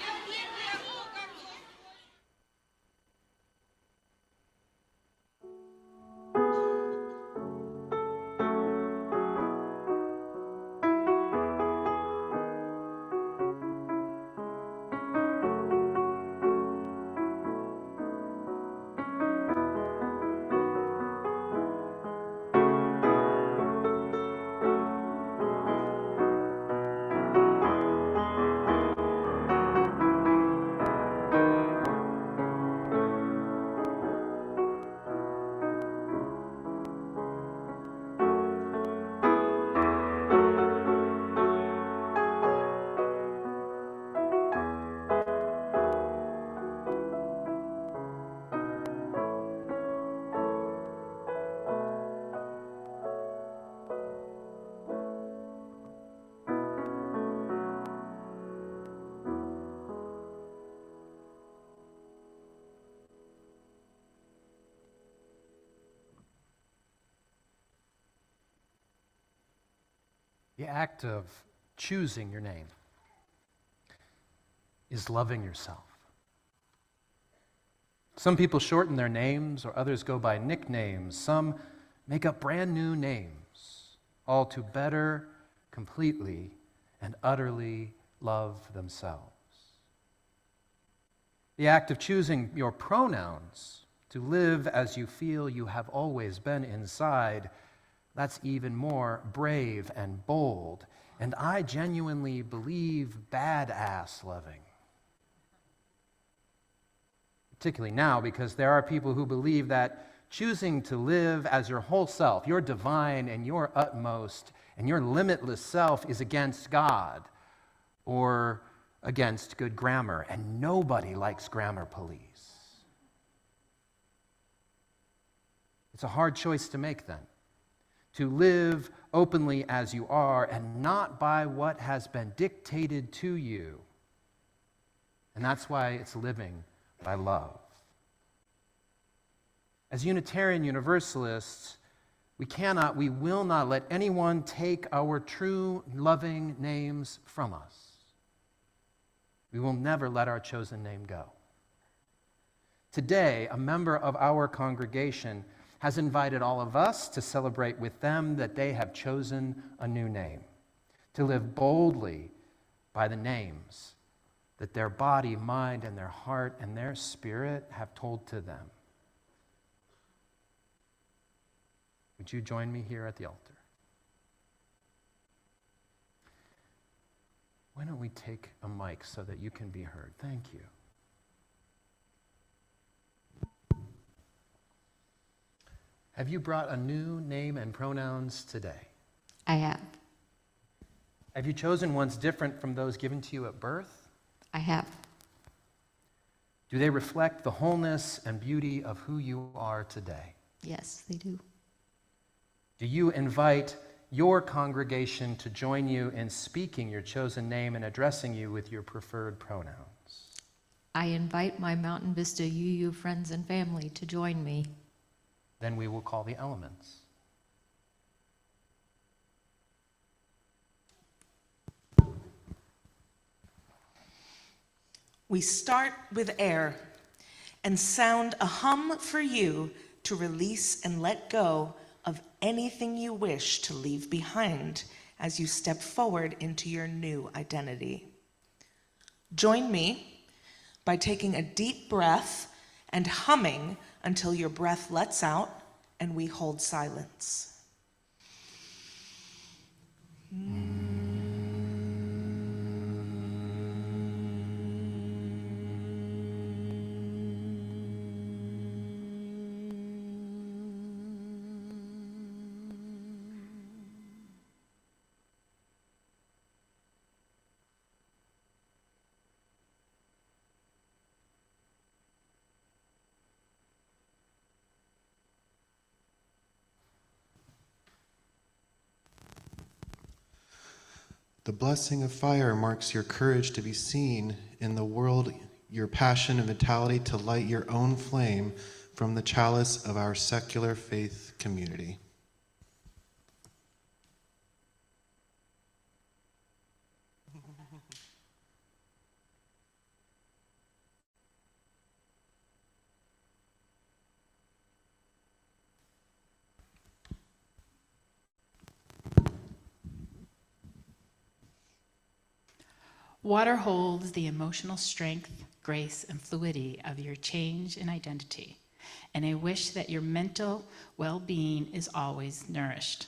The act of choosing your name is loving yourself. Some people shorten their names, or others go by nicknames. Some make up brand new names, all to better, completely, and utterly love themselves. The act of choosing your pronouns, to live as you feel you have always been inside, that's even more brave and bold, and I genuinely believe badass loving. Particularly now, because there are people who believe that choosing to live as your whole self, your divine and your utmost and your limitless self, is against God or against good grammar, and nobody likes grammar police. It's a hard choice to make then. To live openly as you are and not by what has been dictated to you. And that's why it's living by love. As Unitarian Universalists, we will not let anyone take our true loving names from us. We will never let our chosen name go. Today, a member of our congregation has invited all of us to celebrate with them that they have chosen a new name, to live boldly by the names that their body, mind, and their heart and their spirit have told to them. Would you join me here at the altar? Why don't we take a mic so that you can be heard? Thank you. Have you brought a new name and pronouns today? I have. Have you chosen ones different from those given to you at birth? I have. Do they reflect the wholeness and beauty of who you are today? Yes, they do. Do you invite your congregation to join you in speaking your chosen name and addressing you with your preferred pronouns? I invite my Mountain Vista UU friends and family to join me. Then we will call the elements. We start with air and sound a hum for you to release and let go of anything you wish to leave behind as you step forward into your new identity. Join me by taking a deep breath and humming until your breath lets out and we hold silence. The blessing of fire marks your courage to be seen in the world, your passion and vitality to light your own flame from the chalice of our secular faith community. Water holds the emotional strength, grace, and fluidity of your change in identity, and I wish that your mental well-being is always nourished.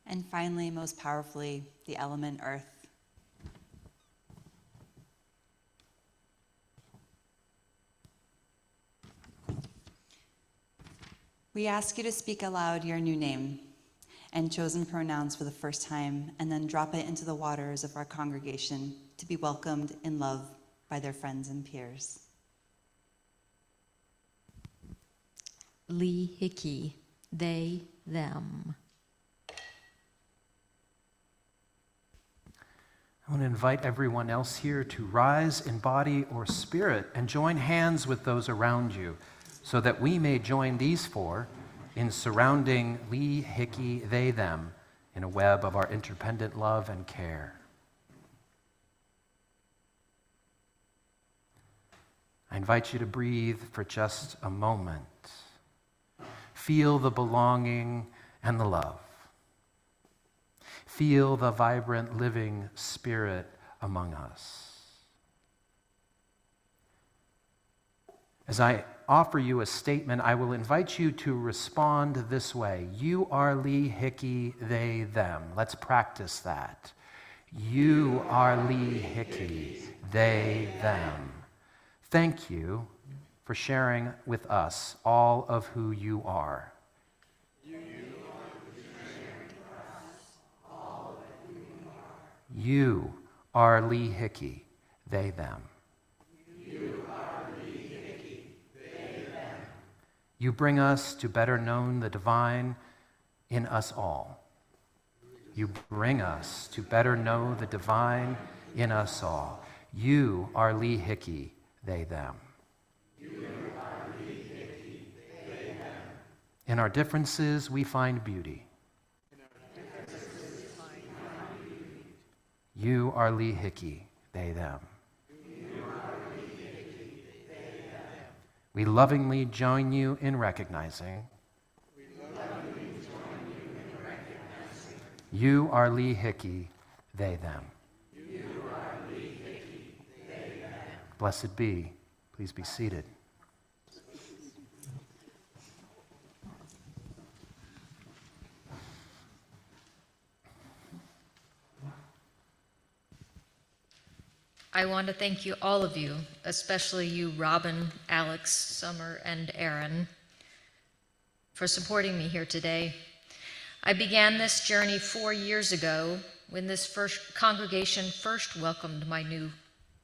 And finally, most powerfully, the element earth. We ask you to speak aloud your new name and chosen pronouns for the first time, and then drop it into the waters of our congregation to be welcomed in love by their friends and peers. Lee Hickey, they, them. I want to invite everyone else here to rise in body or spirit and join hands with those around you so that we may join these four in surrounding Lee, Hickey, they, them in a web of our interdependent love and care. I invite you to breathe for just a moment. Feel the belonging and the love. Feel the vibrant, living spirit among us. As I offer you a statement, I will invite you to respond this way. You are Lee, Hickey, they, them. Let's practice that. You are Lee, Hickey, they, them. Thank you for sharing with us all of who you are. You are Lee, Hickey, they, them. You bring us to better know the divine in us all. You bring us to better know the divine in us all. You are Lee, Hickey, they, them. In our differences, we find beauty. You are Lee, Hickey, they, them. We lovingly join you in recognizing you are Lee Hickey, they, them. You are Lee Hickey, they, them. Blessed be. Please be seated. I want to thank you, all of you, especially you, Robin, Alex, Summer, and Aaron, for supporting me here today. I began this journey 4 years ago when this first congregation first welcomed my new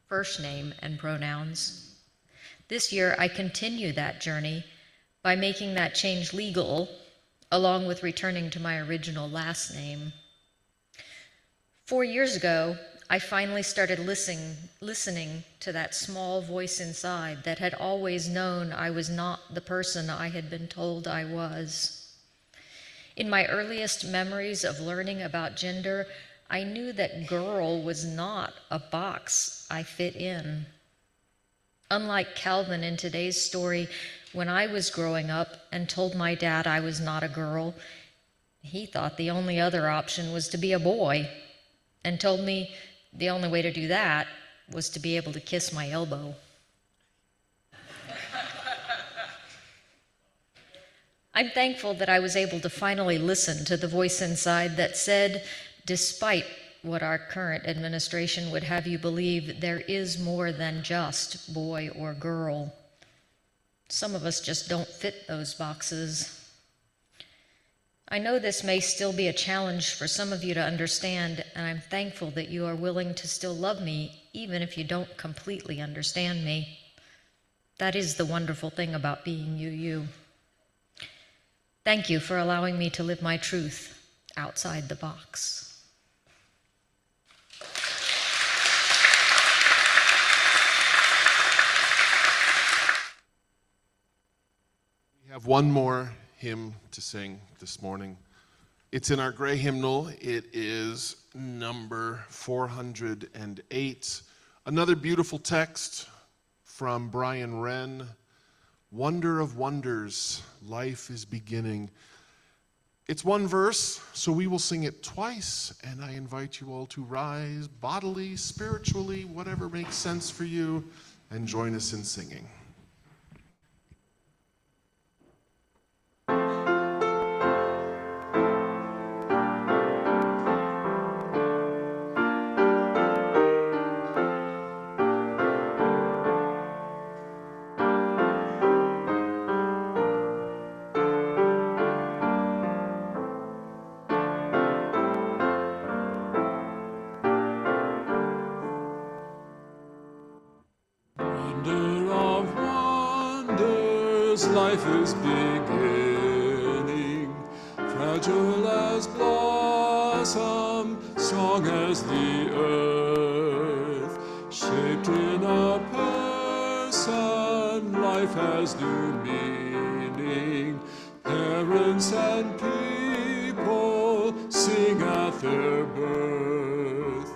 first name and pronouns. This year, I continue that journey by making that change legal, along with returning to my original last name. 4 years ago, I finally started listening to that small voice inside that had always known I was not the person I had been told I was. In my earliest memories of learning about gender, I knew that girl was not a box I fit in. Unlike Calvin in today's story, when I was growing up and told my dad I was not a girl, he thought the only other option was to be a boy, and told me the only way to do that was to be able to kiss my elbow. I'm thankful that I was able to finally listen to the voice inside that said, despite what our current administration would have you believe, there is more than just boy or girl. Some of us just don't fit those boxes. I know this may still be a challenge for some of you to understand, and I'm thankful that you are willing to still love me, even if you don't completely understand me. That is the wonderful thing about being you. Thank you for allowing me to live my truth outside the box. We have one more hymn to sing this morning. It's in our gray hymnal. It is number 408. Another beautiful text from Brian Wren. Wonder of wonders, life is beginning. It's one verse, so we will sing it twice, and I invite you all to rise bodily, spiritually, whatever makes sense for you, and join us in singing. Life is beginning, fragile as blossom, strong as the earth, shaped in a person, life has new meaning. Parents and people sing at their birth.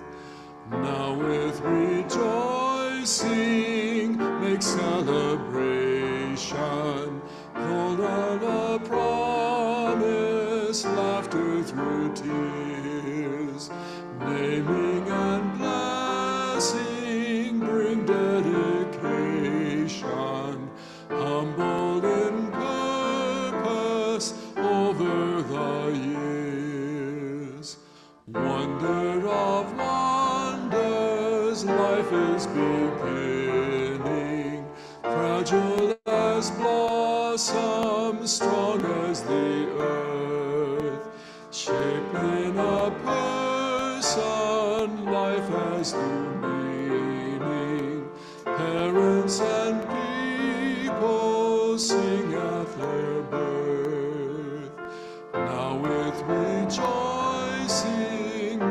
Now with rejoicing make celebration, hold on a promise, laughter through tears, naming and blessing, bring dedication, humble in purpose over the years. Wonder of wonders, life is beginning, fragile as blossom, strong as the earth, shaped in a person, life has new meaning. Parents and people sing at their birth. Now with rejoicing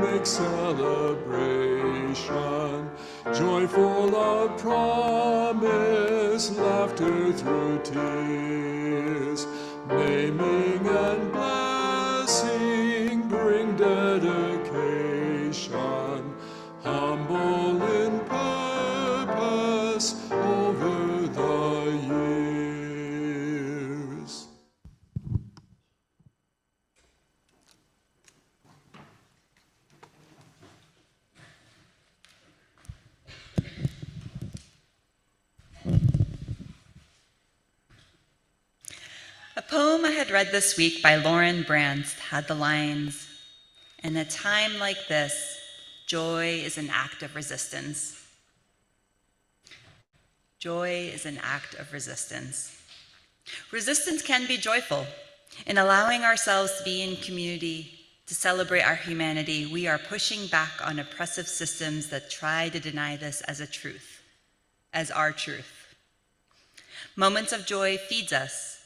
make celebration, joyful of promise, laughter through tears, naming and blessing, bring dedication, humble in purpose over the years. poem I had read this week by Lauren Brandt had the lines, "In a time like this, joy is an act of resistance." Joy is an act of resistance. Resistance can be joyful. In allowing ourselves to be in community, to celebrate our humanity, we are pushing back on oppressive systems that try to deny this as a truth, as our truth. Moments of joy feeds us,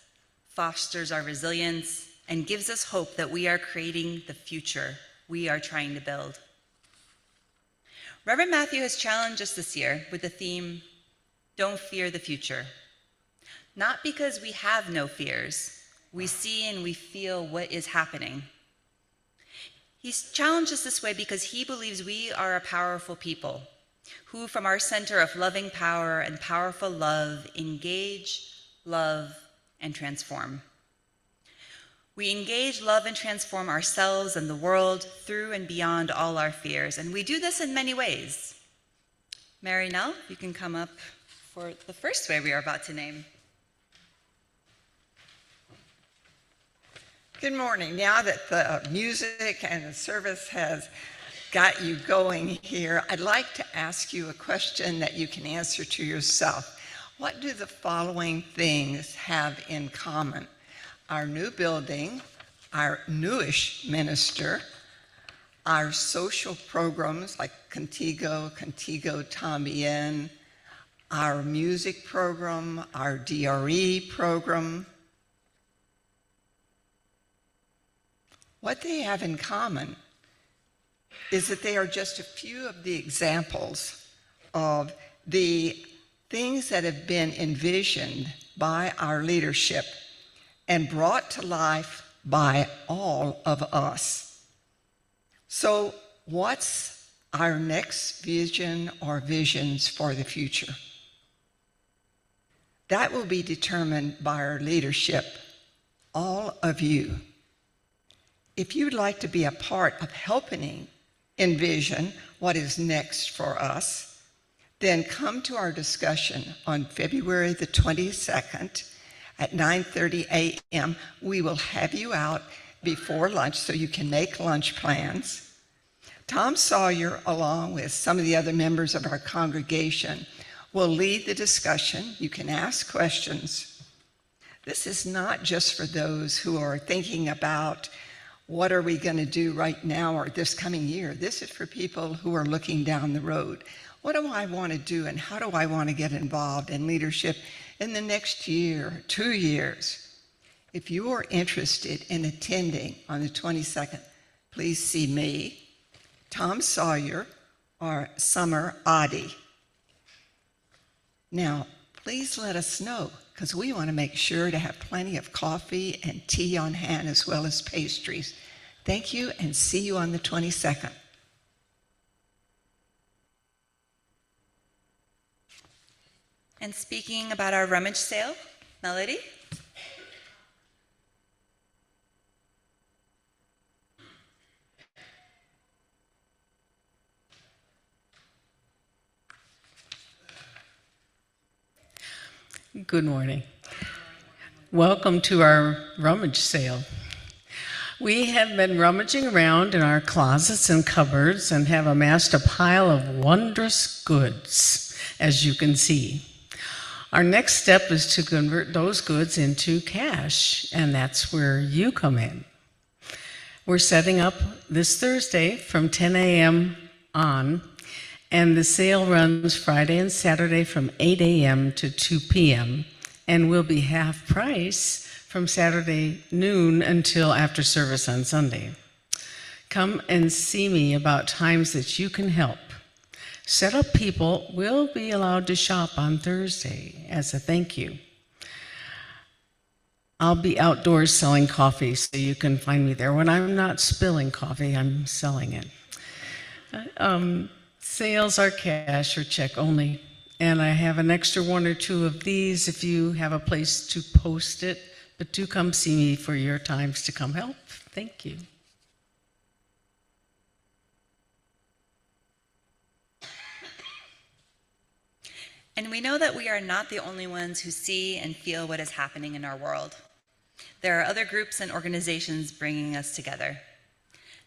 fosters our resilience, and gives us hope that we are creating the future we are trying to build. Reverend Matthew has challenged us this year with the theme, "Don't fear the future." Not because we have no fears, we see and we feel what is happening. He's challenged us this way because he believes we are a powerful people who, from our center of loving power and powerful love, engage, love, and transform. We engage, love, and transform ourselves and the world through and beyond all our fears, and we do this in many ways. Mary Nell, you can come up for the first way we are about to name. Good morning. Now that the music and the service has got you going here, I'd like to ask you a question that you can answer to yourself. What do the following things have in common? Our new building, our newish minister, our social programs like Contigo Tambien, our music program, our DRE program. What they have in common is that they are just a few of the examples of the things that have been envisioned by our leadership and brought to life by all of us. So what's our next vision or visions for the future? That will be determined by our leadership, all of you. If you'd like to be a part of helping envision what is next for us, then come to our discussion on February the 22nd at 9:30 a.m. We will have you out before lunch so you can make lunch plans. Tom Sawyer, along with some of the other members of our congregation, will lead the discussion. You can ask questions. This is not just for those who are thinking about what are we going to do right now or this coming year. This is for people who are looking down the road. What do I want to do and how do I want to get involved in leadership in the next year, 2 years? If you are interested in attending on the 22nd, please see me, Tom Sawyer, or Summer Adi. Now, please let us know, because we want to make sure to have plenty of coffee and tea on hand as well as pastries. Thank you, and see you on the 22nd. And speaking about our rummage sale, Melody? Good morning. Welcome to our rummage sale. We have been rummaging around in our closets and cupboards and have amassed a pile of wondrous goods, as you can see. Our next step is to convert those goods into cash, and that's where you come in. We're setting up this Thursday from 10 a.m. on, and the sale runs Friday and Saturday from 8 a.m. to 2 p.m. and will be half price from Saturday noon until after service on Sunday. Come and see me about times that you can help. Set up people will be allowed to shop on Thursday as a thank you. I'll be outdoors selling coffee, so you can find me there. When I'm not spilling coffee, I'm selling it. Sales are cash or check only, and I have an extra 1 or 2 of these if you have a place to post it, but do come see me for your times to come help. Thank you. And we know that we are not the only ones who see and feel what is happening in our world. There are other groups and organizations bringing us together.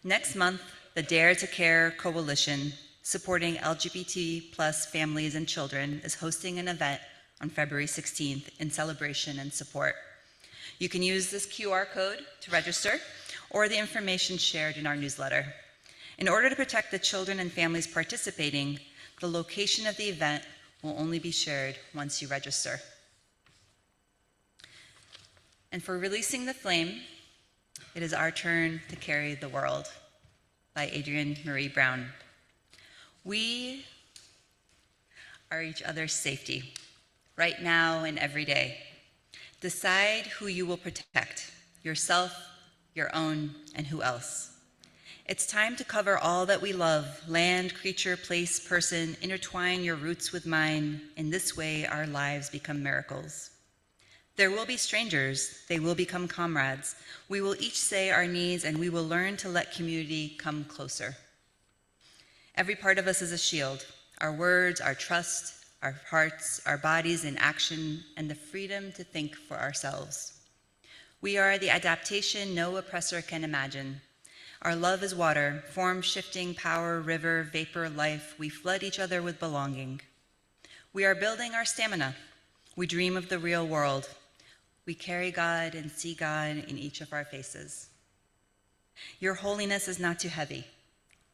Next month, the Dare to Care Coalition, supporting LGBT plus families and children, is hosting an event on February 16th in celebration and support. You can use this QR code to register or the information shared in our newsletter. In order to protect the children and families participating, the location of the event will only be shared once you register. And for Releasing the Flame, it is our turn to carry the world, by Adrienne Marie Brown. We are each other's safety, right now and every day. Decide who you will protect, yourself, your own, and who else. It's time to cover all that we love, land, creature, place, person, intertwine your roots with mine. In this way, our lives become miracles. There will be strangers, they will become comrades. We will each say our needs and we will learn to let community come closer. Every part of us is a shield. Our words, our trust, our hearts, our bodies in action, and the freedom to think for ourselves. We are the adaptation no oppressor can imagine. Our love is water, form shifting, power, river, vapor, life. We flood each other with belonging. We are building our stamina. We dream of the real world. We carry God and see God in each of our faces. Your holiness is not too heavy,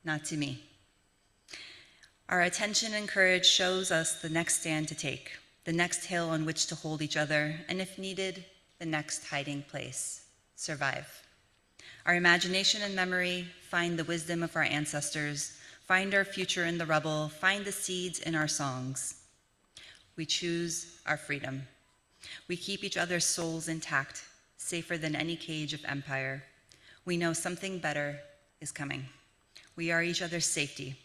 not to me. Our attention and courage shows us the next stand to take, the next hill on which to hold each other, and if needed, the next hiding place. Survive. Our imagination and memory find the wisdom of our ancestors, find our future in the rubble, find the seeds in our songs. We choose our freedom. We keep each other's souls intact, safer than any cage of empire. We know something better is coming. We are each other's safety.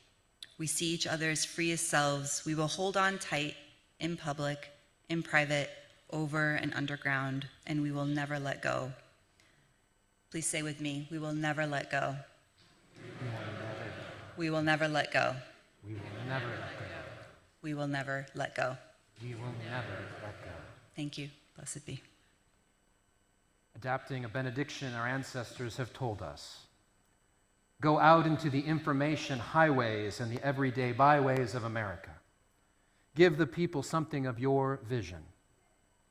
We see each other's freest selves. We will hold on tight in public, in private, over and underground, and we will never let go. Please say with me, we will never let go. We will never let go. We will never let go. We will never let go. We will never let go. Thank you. Blessed be. Adapting a benediction our ancestors have told us. Go out into the information highways and the everyday byways of America. Give the people something of your vision.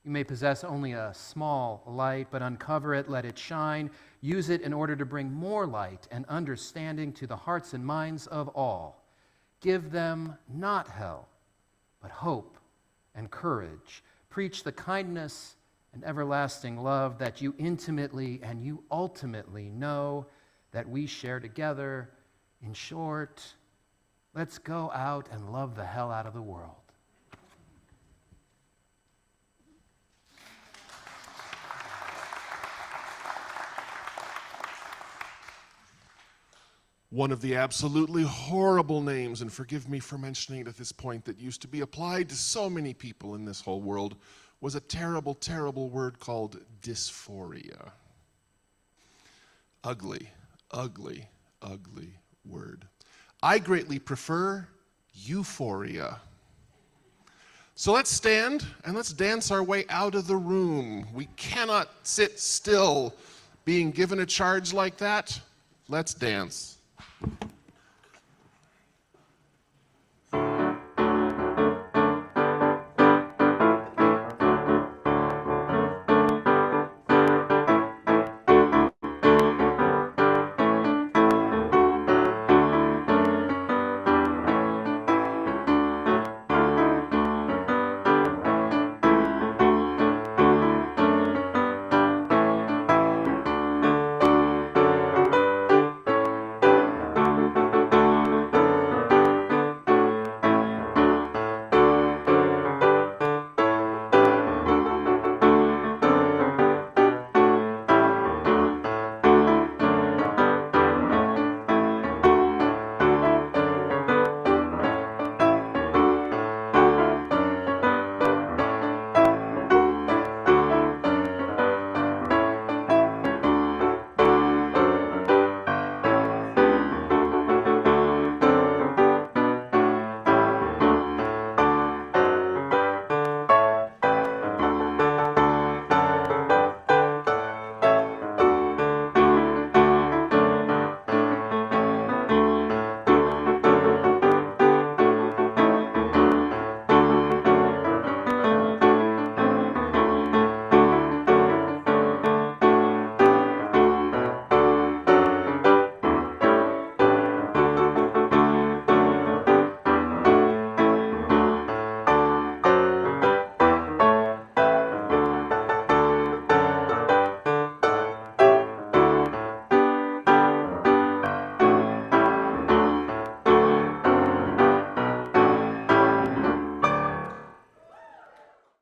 You may possess only a small light, but uncover it, let it shine. Use it in order to bring more light and understanding to the hearts and minds of all. Give them not hell, but hope and courage. Preach the kindness and everlasting love that you intimately and you ultimately know that we share together. In short, let's go out and love the hell out of the world. One of the absolutely horrible names, and forgive me for mentioning it at this point, that used to be applied to so many people in this whole world was a terrible, terrible word called dysphoria. Ugly, ugly, ugly word. I greatly prefer euphoria. So let's stand and let's dance our way out of the room. We cannot sit still being given a charge like that. Let's dance.